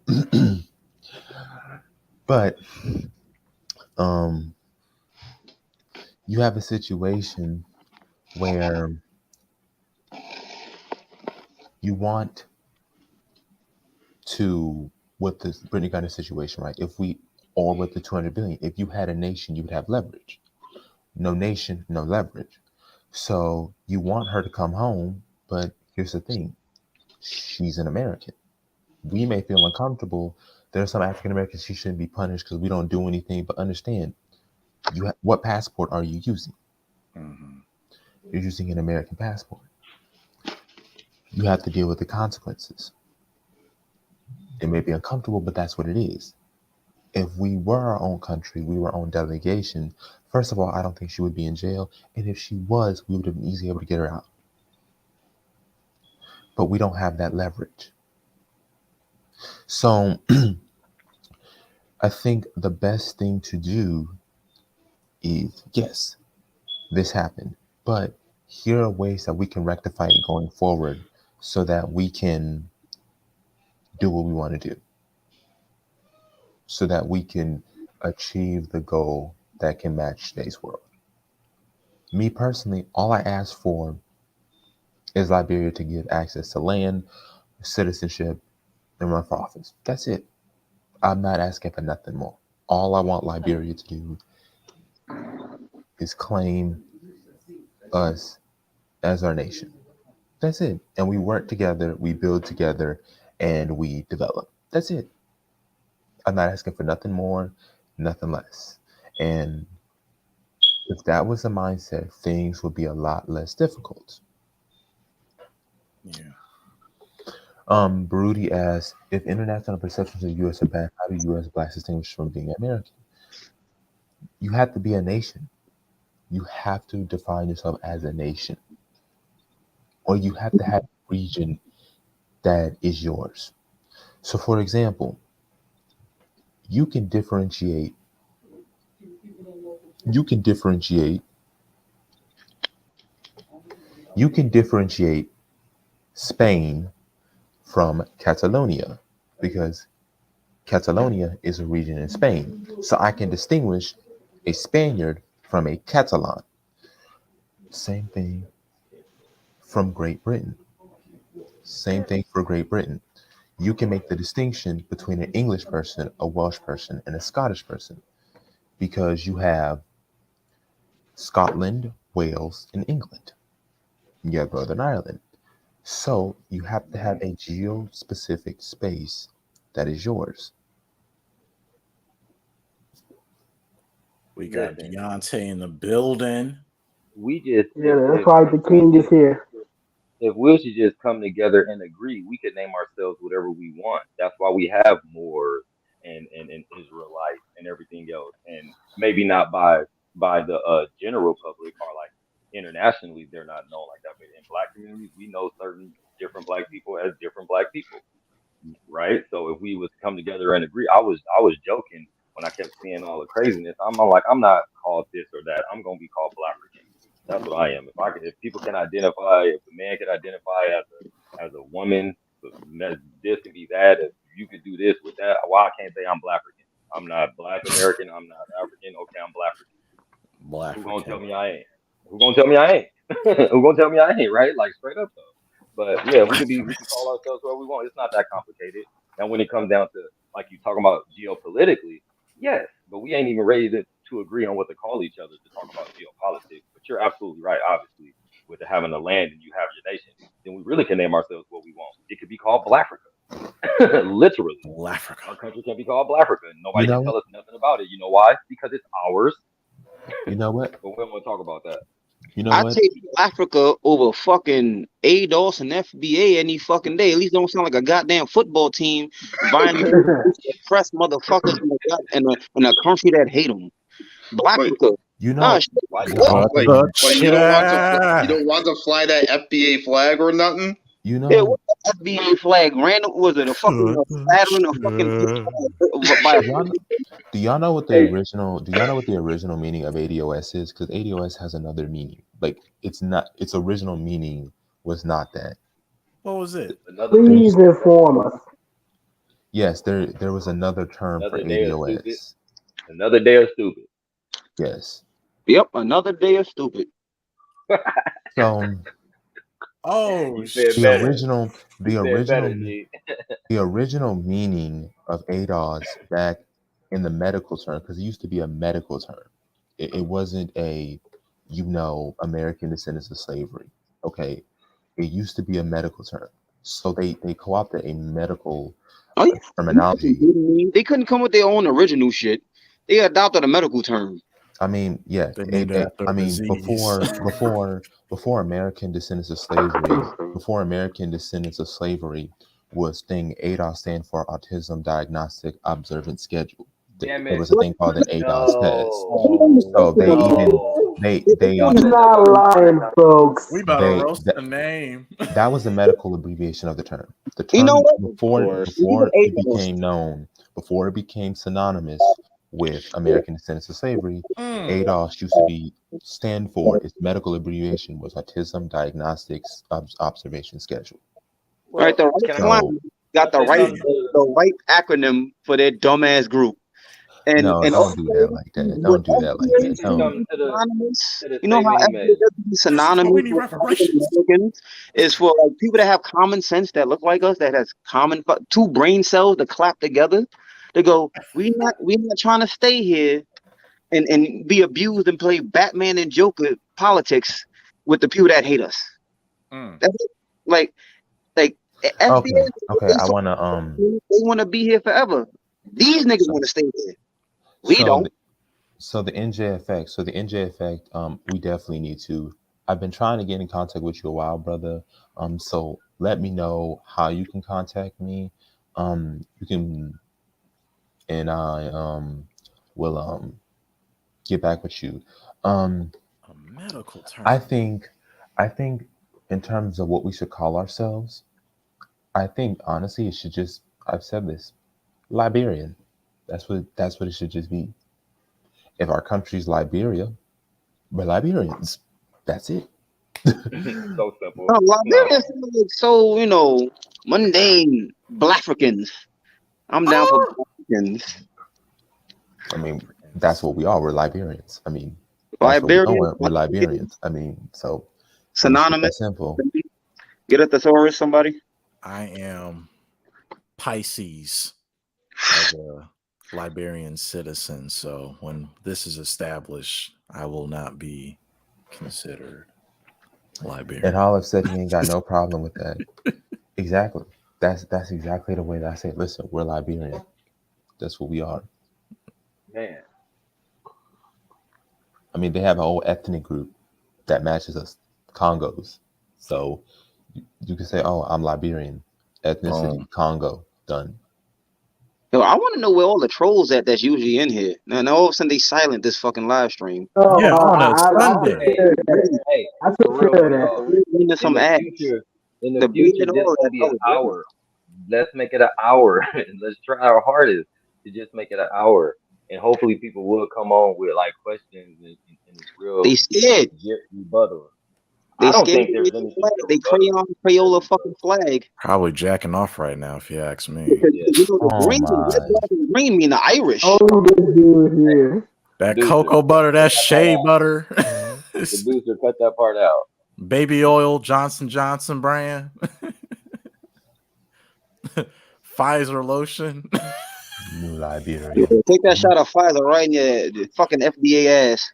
but you have a situation where you want to, with the Brittany Griner situation, right? If we, or with the 200 billion, if you had a nation, you would have leverage. No nation, no leverage. So you want her to come home, but here's the thing: she's an American. We may feel uncomfortable. There are some African Americans she shouldn't be punished because we don't do anything. But understand, what passport are you using? Mm-hmm. You're using an American passport. You have to deal with the consequences. It may be uncomfortable, but that's what it is. If we were our own country, we were our own delegation, first of all, I don't think she would be in jail. And if she was, we would have been easily able to get her out. But we don't have that leverage. So I think the best thing to do is, yes, this happened, but here are ways that we can rectify it going forward so that we can do what we want to do, so that we can achieve the goal that can match today's world. Me personally, all I ask for is Liberia to give access to land, citizenship, and run for office. That's it. I'm not asking for nothing more. All I want Liberia to do is claim us as our nation. That's it. And we work together, we build together, and we develop. That's it. I'm not asking for nothing more, nothing less. And if that was the mindset, things would be a lot less difficult. Yeah. Baruti asks, if international perceptions of the U.S. are bad, how do U.S. blacks distinguish from being American? You have to be a nation. You have to define yourself as a nation. Or you have to have a region that is yours. So for example, you can differentiate you can differentiate you can differentiate Spain from Catalonia because Catalonia is a region in Spain. So I can distinguish a Spaniard from a Catalan. Same thing from Great Britain. Same thing for Great Britain. You can make the distinction between an English person, a Welsh person, and a Scottish person because you have Scotland, Wales, and England. You have Northern Ireland. So you have to have a geo-specific space that is yours. We got Listen, Deontay in the building. we just Yeah, that's why the king is here. if we should just come together and agree, we could name ourselves whatever we want. That's why we have Moors and Israelites and everything else, and maybe not by the general public or like internationally, they're not known like that. But in black communities, we know certain different black people as different black people, right? So if we was come together and agree, I was joking when I kept seeing all the craziness. I'm like, I'm not called this or that. I'm gonna be called Black African. That's what I am. If people can identify, if a man can identify as a woman, this can be that. If you could do this with that, why I can't say I'm Black African? I'm not Black American. I'm not African. Okay, I'm Black African. Black Who gonna tell African. me I ain't? Who gonna tell me I ain't? Who gonna tell me I ain't? Right? Like straight up though. But Yeah, we can call ourselves what we want. It's not that complicated. Now, when it comes down to like you talking about geopolitically, yes, but we ain't even ready to agree on what to call each other to talk about geopolitics. But you're absolutely right. Obviously, with having the land and you have your nation, then we really can name ourselves what we want. It could be called Black Africa, literally. Black Africa. Our country can be called Black Africa. Nobody You know can tell what? us nothing about it. You know why? Because it's ours. You know what? But we don't want to talk about that. You know I what? take Africa over fucking ADOS and FBA any fucking day. At least don't sound like a goddamn football team buying press motherfuckers in a country that hate them. Black Wait, Africa. You Nah, know. shit. Why you What? like you don't want to fly that FBA flag or nothing? You Yeah, know. what the FBA flag? Random was it a fucking flattering a fucking by a Do y'all know what the Hey, original? Do y'all know what the original meaning of ADOS is? Because ADOS has another meaning. Like it's not. Its original meaning was not that. What was it? another Please inform us. Yes, there was another term for another day of stupid. ADOS. Another day of stupid. Yes. Yep, another day of stupid. So Oh You said the better. original, the You said better, original, G. the original meaning of ADOS back in the medical term, because it used to be a medical term. It wasn't a, American descendants of slavery. Okay, it used to be a medical term. So they co-opted a medical Oh yeah, terminology. they couldn't come with their own original shit. They adopted a medical term. I mean, yeah. They named it after I a mean, disease. before American descendants of slavery, was thing ADOS stand for Autism Diagnostic Observance Schedule. Damn There it. was a thing called an ADOS test. No. So they even No. He's Y'all said that not was lying, folks. We about to they roast that, the name. that was the medical abbreviation of the term. The You know term what? Of course. before it ADOS. became known, before it became synonymous with American descendants of slavery, ADOS used to be stand for its medical abbreviation was Autism Diagnostics Observation Schedule. well, Right, the right can I So one got can I say something to the right acronym for their dumbass group. And no, don't do that like that. with Don't do that like can I that. say Don't. something synonymous, to the you know how statement he everything made? has to be This is why we synonymous need with African reparations. Americans is for like people that have common sense that look like us, that has common two brain cells to clap together. They go, we're not trying to stay here and be abused and play Batman and Joker politics with the people that hate us. That's it. like FBA, Okay. I wanna they want to be here forever. These niggas want to stay here. We so don't. the NJ effect. So the NJ effect, we definitely need to. I've been trying to get in contact with you a while, brother. So let me know how you can contact me. You can, and I will get back with you. A medical term. I think in terms of what we should call ourselves, I think honestly it should just. I've said this, Liberian. That's what it should just be. If our country's Liberia, we're Liberians. That's it. So simple. No, No. Liberians like so mundane. Black Africans. I'm down for Black Africans. I mean, that's what we are. We're Liberians. I mean, that's what we Liberians. are. We're Liberians. I mean, so Synonymous. that's simple. Get a thesaurus, somebody. I am Pisces as a Liberian citizen. So when this is established, I will not be considered Liberian. And all I've said, he ain't got no problem with that. Exactly. That's exactly the way that I say it. Listen, we're Liberian. That's what we are. Man. I mean, they have a whole ethnic group that matches us, Congos. So you can say, "Oh, I'm Liberian, ethnicity, Congo, done." Yo, I want to know where all the trolls at that's usually in here. Now all of a sudden they silent this fucking live stream. Oh, Yeah, on a Sunday. Hey, I for took real, care of y'all. that. Into some ads. In the The future, beard and this all gonna that. be an hour. Let's make it an hour. Let's try our hardest to just make it an hour, and hopefully people will come on with like questions and real They scared. rebuttal. They I don't scared. think there's anything to They rebuttal. Crayola fucking flag. Probably jacking off right now, if you ask me. Yeah. The Oh green, my! red, black, and green mean the Irish. Oh, this dude here. That Producer, cocoa butter, that cut shea out. butter, Producer, cut that part out. baby oil, Johnson brand. Pfizer lotion. New Liberia. Take that shot of Pfizer right in your fucking FDA ass.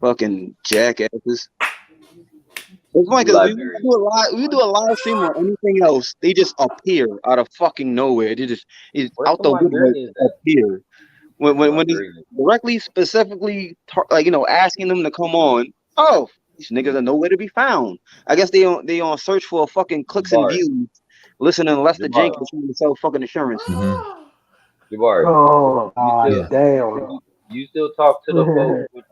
Fucking jackasses. It's funny because we do a live stream or anything else, they just appear out of fucking nowhere. They just Where's out some the woodwork Liberians at? appear. When Some it's Liberians. directly, specifically, asking them to come on. Oh, these niggas are nowhere to be found. I guess they on search for fucking clicks and Jabari. views, listening to Lester Jabari. Jenkins trying to sell fucking insurance. Jabari, Oh, Yeah. damn. you still talk to the folks with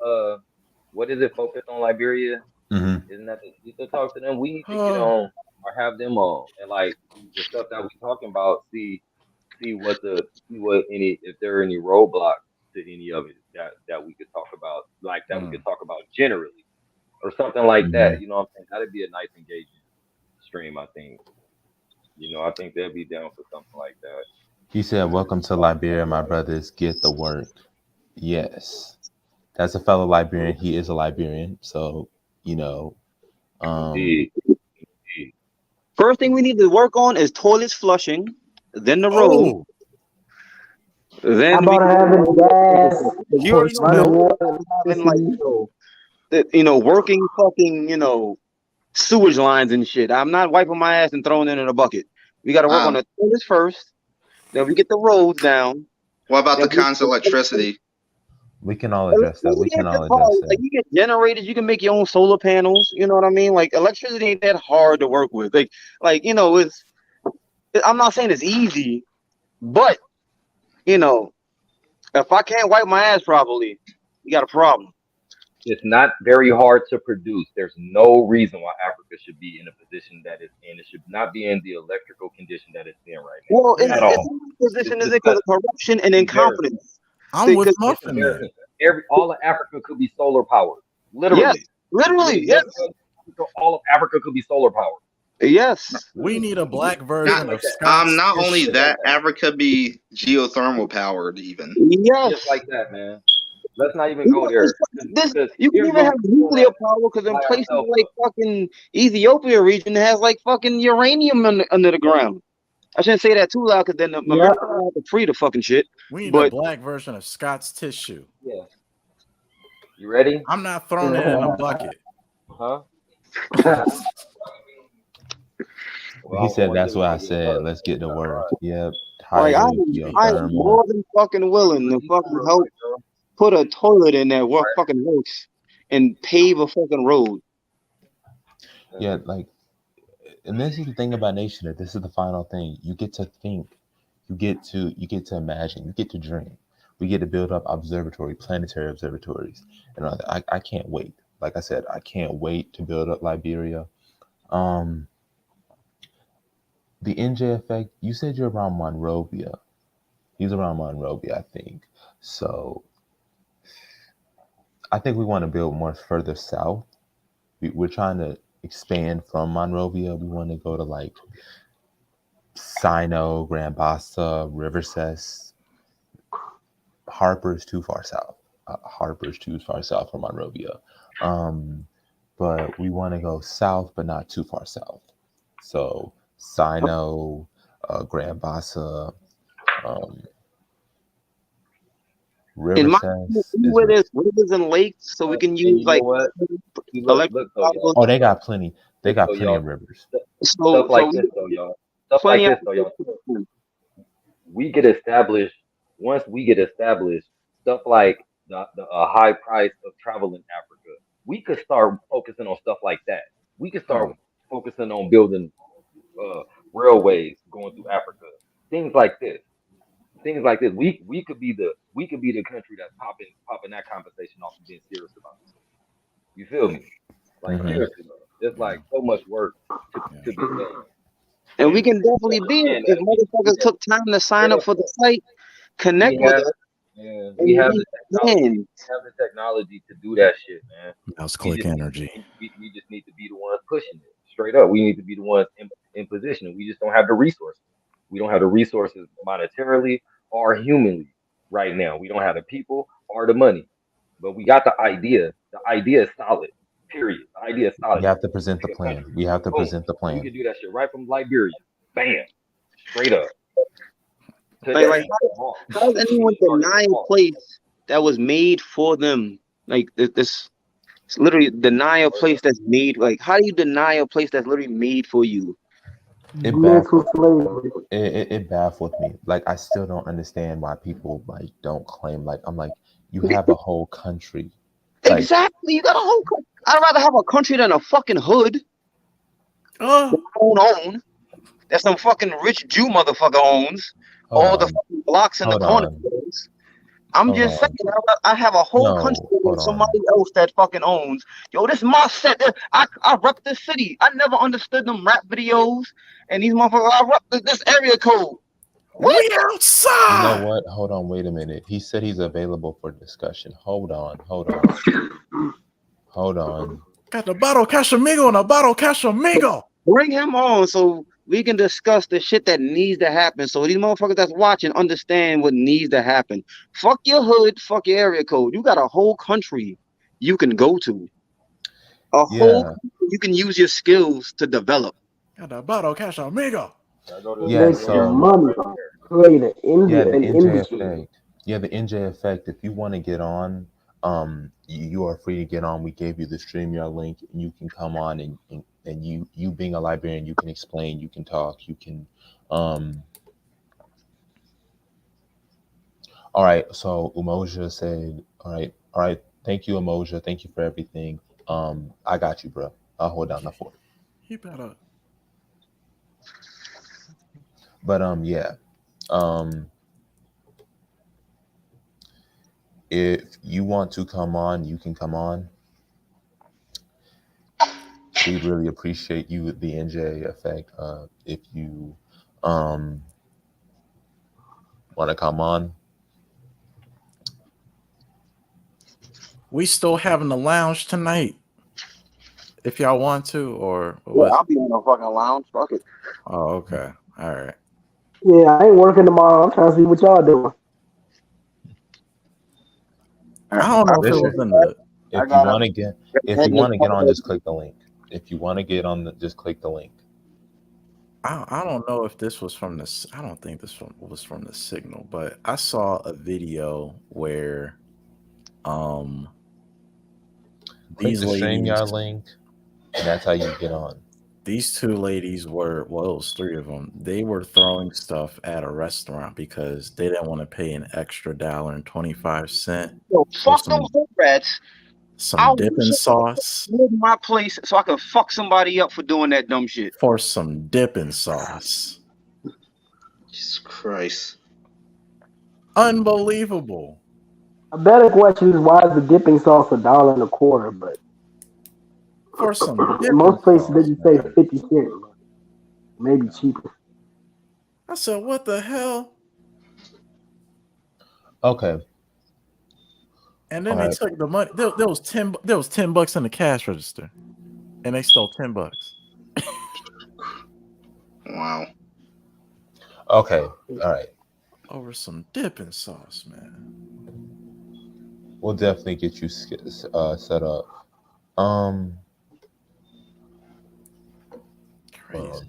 what is it? Focus on Liberia? Mm-hmm. Isn't that you still talk to them? We need to get on or have them on and like the stuff that we talking about. See what any if there are any roadblocks to any of it that we could talk about, like that we could talk about generally or something like that. You know what I'm saying? That'd be a nice engaging stream. I think. I think they'll be down for something like that. He said, "Welcome to Liberia, my brothers. Get the work." Yes, that's a fellow Liberian. He is a Liberian, so Indeed. First thing we need to work on is toilets flushing, then the road. Then How about having gas? You already know having working fucking sewage lines and shit. I'm not wiping my ass and throwing it in a bucket. We got to work on the toilets first. Then we get the roads down. What about the constant electricity? we can all address that. We can all address that. Like you get generators, you can make your own solar panels. You know what I mean? Like electricity ain't that hard to work with. It's. I'm not saying it's easy, but if I can't wipe my ass properly, you got a problem. It's not very hard to produce. There's no reason why Africa should be in a position that it's in. It should not be in the electrical condition that it's in right now. Well, it's position is because of corruption and incompetence. I'm with Muffin. All of Africa could be solar powered. Literally. Yes. All of Africa could be solar powered. Yes. We need a black version of Scott's not only that, Africa be geothermal powered even. Yes. Just like that, man. Let's not even go there. You can even have nuclear power because in places like fucking Ethiopia region has like fucking uranium under the ground. I shouldn't say that too loud because then America will have to free the fucking shit. We need a black version of Scott's tissue. Yeah. You ready? I'm not throwing it in a bucket. Huh? He said that's what I said. Let's get to work. Yep. Like I'm more than fucking willing to fucking help put a toilet in there what fucking works and pave a fucking road. Yeah, and this is the thing about Nationhood. This is the final thing. You get to think, you get to imagine, you get to dream. We get to build up planetary observatories, and I can't wait. Like I said, I can't wait to build up Liberia. The NJ effect. You said you're around Monrovia. He's around Monrovia, I think. So I think we want to build more further south. We're trying to expand from Monrovia. We want to go to like Sino, Grand Bassa, Rivercess. Harper's too far south. Harper's too far south from Monrovia. But we want to go south, but not too far south. So Sino, Grand Bassa, Rivercess. Where there's rivers and lakes, so we can use like electric. Oh, they got plenty. They got plenty of rivers. Stuff like this, though, y'all. Stuff like this, though, y'all. We get established. Once we get established, stuff like the high price of travel in Africa, we could start focusing on stuff like that. We could start focusing on building railways going through Africa. Things like this. We could be the country that's popping that conversation off and being serious about it. You feel me? Like seriously, there's like so much work to be done. And we can definitely be it if motherfuckers took time to sign up for the site, connect with us. Yeah, we have the technology to do that shit, man. That's click energy. We just need to be the ones pushing it. Straight up, we need to be the ones in position. We just don't have the resources. We don't have the resources monetarily or humanly right now. We don't have the people or the money. But we got the idea. The idea is solid. Period. The idea is solid. We have to present the plan. We have to present the plan. We can do that shit right from Liberia. Bam. Straight up. Today, Like how does anyone deny a place that was made for them? Like this, it's literally deny a place that's made. Like, how do you deny a place that's literally made for you? It Mental baffled slavery. it baffled me. Like I still don't understand why people like don't claim like I'm like you have a whole country. Like Exactly, you got a whole. I'd rather have a country than a fucking hood. Oh, I don't own. That some fucking rich Jew motherfucker owns. hold All the on, fucking blocks in the hold corner. on, I'm hold just saying, on. I have a whole country No, with hold on. somebody else that fucking owns. Yo, this my set. I rep this city. I never understood them rap videos and these motherfuckers. I rep this area code. What? we You know outside. what? Hold on, wait a minute. He said he's available for discussion. Hold on, hold on. Got the bottle Casamigo and a bottle Casamigo. Bring him on so we can discuss the shit that needs to happen. So these motherfuckers that's watching understand what needs to happen. Fuck your hood, fuck your area code. You got a whole country you can go to. A whole Yeah, country you can use your skills to develop. Got the bottle Casamigo. yeah. Make some So money. Create an yeah, the NJ industry. effect. Yeah, the NJ effect. If you want to get on, you are free to get on. We gave you the StreamYard link, and you can come on and you being a librarian, you can explain, you can talk, you can. All right. So Umoja said, all right. Thank you, Umoja. Thank you for everything. I got you, bro. I'll hold down the fort. He better. But yeah. If you want to come on, you can come on. We really appreciate you, the NJ effect. If you want to come on, We still having the lounge tonight. If y'all want to, or Yeah, what? I'll be in the fucking lounge. Fuck it. Oh, okay. All right. Yeah, I ain't working tomorrow. I'm trying to see what y'all doing. I don't know if it was Richard, in the. if you want to get on, just click the link. If you want to get on, just click the link. I don't know if this was from the. I don't think this was from the Signal, but I saw a video where, Click these the ladies, StreamYard link, and that's how you get on. these two ladies were, well, it was three of them. They were throwing stuff at a restaurant because they didn't want to pay an extra $1.25 Yo, for fuck those hood rats. some dipping sauce. My place so I can fuck somebody up for doing that dumb shit. For some dipping sauce. Jesus Christ. Unbelievable. A better question is why is the dipping sauce $1.25? But For some in dipping most places sauce, they just say man. 50 cents, maybe cheaper. I said, what the hell? Okay. And then All they right. took the money. There was $10 in the cash register, and they stole $10. Wow. Okay. All right. Over some dipping sauce, man. We'll definitely get you set up. Crazy.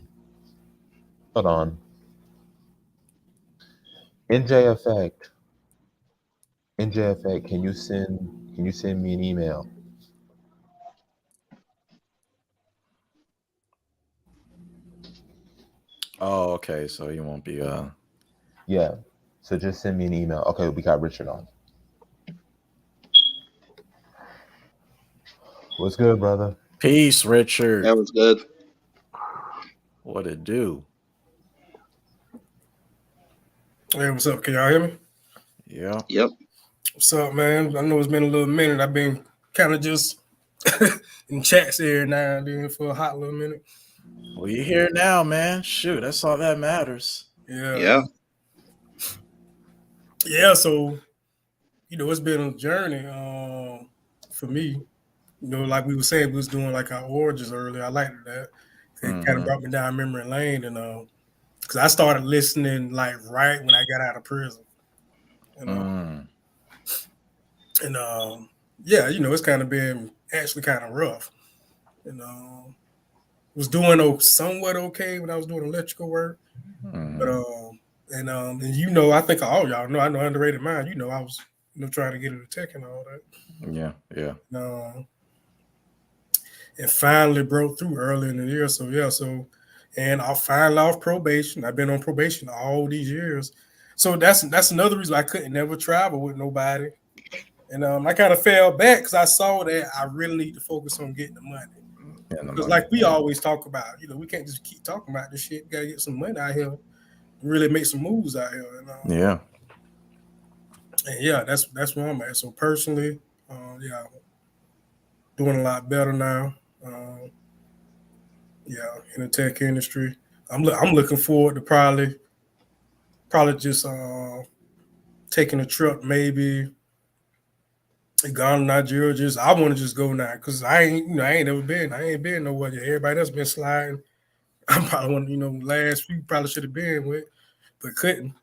Hold on. NJ effect. NJ effect. Can you send me an email? Oh, okay. So you won't be Yeah. So just send me an email. Okay, we got Richard on. What's good, brother? Peace, Richard. That was good. What it do? Hey, what's up? Can y'all hear me? Yeah. Yep. What's up, man? I know it's been a little minute. I've been kind of just in chats here now and then for a hot little minute. Well, you're here now, man. Shoot, that's all that matters. Yeah. Yeah, so, it's been a journey for me. Like we were saying, we was doing like our origins earlier. I liked that. It kind of brought me down memory lane, and because I started listening like right when I got out of prison. And yeah, it's kind of been actually kind of rough. Was doing somewhat okay when I was doing electrical work, but And I think all y'all know, I know underrated mind. I was trying to get into tech and all that. Yeah. And finally broke through early in the year. So and I finally off probation. I've been on probation all these years. So that's another reason I couldn't never travel with nobody. And I kind of fell back because I saw that I really need to focus on getting the money. Because like we always talk about, we can't just keep talking about this shit. We gotta get some money out here, really make some moves out here. Yeah. And yeah, that's where I'm at. So personally, doing a lot better now. In the tech industry, I'm looking forward to probably just taking a trip, maybe Ghana, Nigeria. I want to just go now because I ain't never been. I ain't been nowhere yet. Everybody else been sliding. I'm probably one of last few probably should have been with, but couldn't.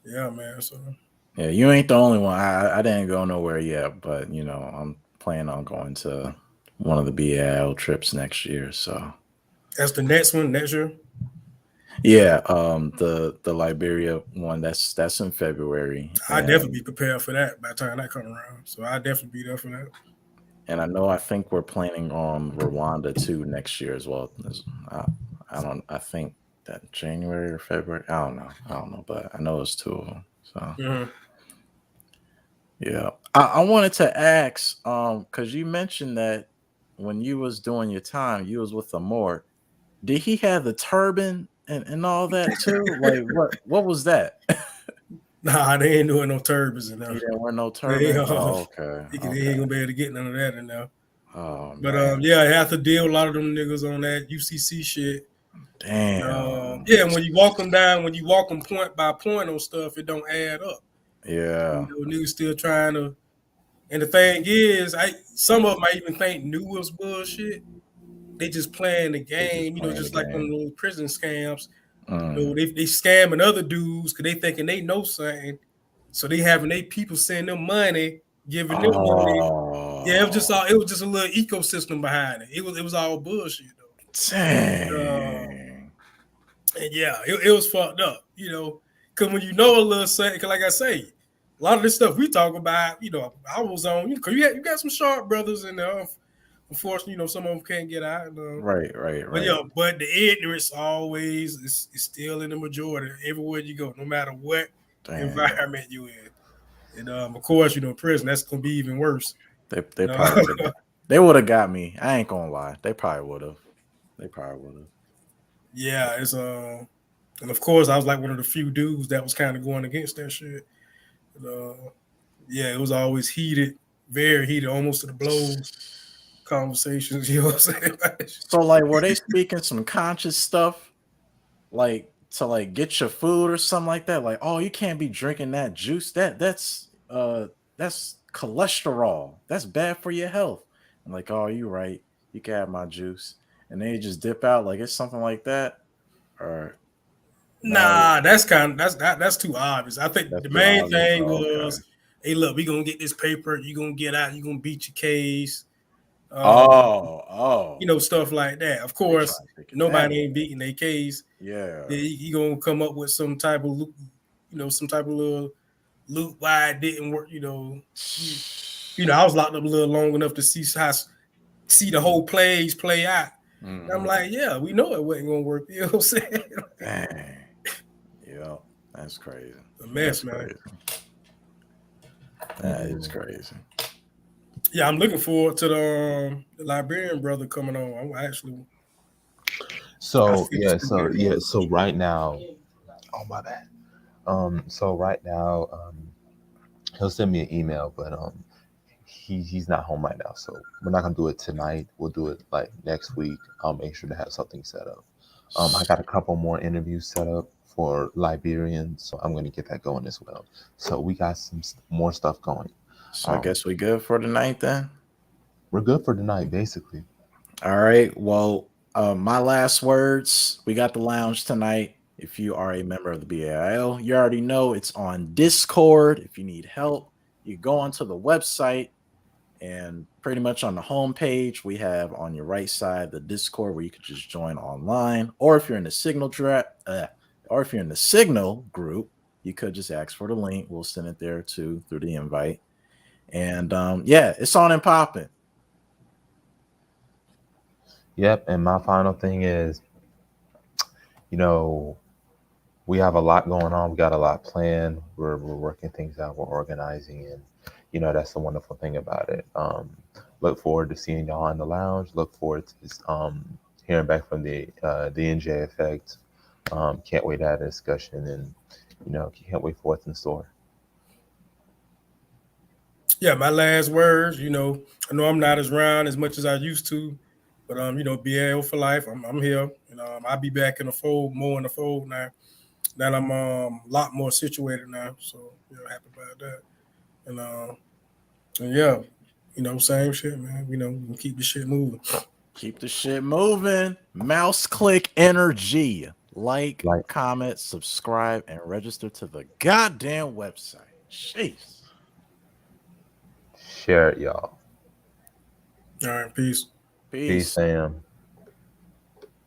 Yeah, man. So yeah, you ain't the only one. I didn't go nowhere yet, but I'm planning on going to one of the BAIO trips next year. So that's the next one next year. Yeah, the Liberia one that's in February. I definitely be prepared for that by the time that come around. So I definitely be there for that. And I think we're planning on Rwanda too next year as well. I think that January or February. I don't know, but I know it's 2 of them. So yeah, I wanted to ask, because you mentioned that when you was doing your time, you was with the Moor. Did he have the turban and all that too? Like what was that? Nah, they ain't doing no turbans in there. He didn't wear no turban. Okay. He ain't gonna be able to get none of that in there. Oh, but man. I have to deal with a lot of them niggas on that UCC shit. Damn. When you walk them point by point on stuff, it don't add up. Yeah. Niggas still trying to. And the thing is, some of them I even think knew it was bullshit. They just playing the game, just like on those prison scams. They scamming other dudes because they thinking they know something. So they having their people send them money, giving them money. Yeah, it was just a little ecosystem behind it. It was all bullshit though. Dang. And yeah, it was fucked up, because when a little something, like I say, a lot of this stuff we talk about, I was on, because you got some sharp brothers in there. Unfortunately, some of them can't get out. Right. But the ignorance always is still in the majority everywhere you go, no matter what environment you in. And of course, prison, that's gonna be even worse. They probably they would have got me. I ain't gonna lie. They probably would have. Yeah, it's and of course I was like one of the few dudes that was kind of going against that shit. It was always heated, very heated, almost to the blows conversations, you know what I'm saying? So like were they speaking some conscious stuff like to like get your food or something like that? Like, oh, you can't be drinking that juice. That's cholesterol. That's bad for your health. I'm like, oh, you right. You can have my juice. And they just dip out like it's something like that. Or nah, that's too obvious. I think the main thing was, hey, look, we gonna get this paper. You gonna get out. You gonna beat your case. Stuff like that. Of course, nobody ain't beating their case. Yeah, you gonna come up with some type of little loop why it didn't work. I was locked up a little long enough to see the whole plays play out. Mm-hmm. I'm like, yeah, we know it wasn't gonna work. You know what I'm saying? Dang. Yeah, that's crazy. A mess, man. Crazy. That is crazy. Yeah, I'm looking forward to the Liberian brother coming on. I'm actually. So right now, oh my bad. So right now, he'll send me an email, but he's not home right now, so we're not gonna do it tonight. We'll do it like next week. I'll make sure to have something set up. I got a couple more interviews set up for Liberians, so I'm gonna get that going as well. So we got some more stuff going. So I guess we good for tonight then? We're good for tonight, basically. All right. Well, my last words, we got the lounge tonight. If you are a member of the BAIO, you already know it's on Discord. If you need help, you go onto the website and pretty much on the homepage, we have on your right side the Discord where you can just join online. Or if you're in the Signal Or if you're in the Signal group, you could just ask for the link. We'll send it there too through the invite. And yeah, it's on and popping. Yep. And my final thing is, you know, we have a lot going on. We got a lot planned. We're working things out. We're organizing, and you know that's the wonderful thing about it. Look forward to seeing y'all in the lounge. Look forward to hearing back from the NJ Effect. Can't wait to have a discussion, and you know can't wait for what's in store. Yeah, my last words. You know, I know I'm not as round as much as I used to, but you know, BAO for life. I'm here, and I'll be back in the fold, more in the fold now. That I'm a lot more situated now, so you know, happy about that. And yeah, you know, same shit, man. You know, we can keep the shit moving. Keep the shit moving. Mouse click energy. Like, comment, subscribe, and register to the goddamn website. Jeez. Share it, y'all. All right, peace. Peace, Sam.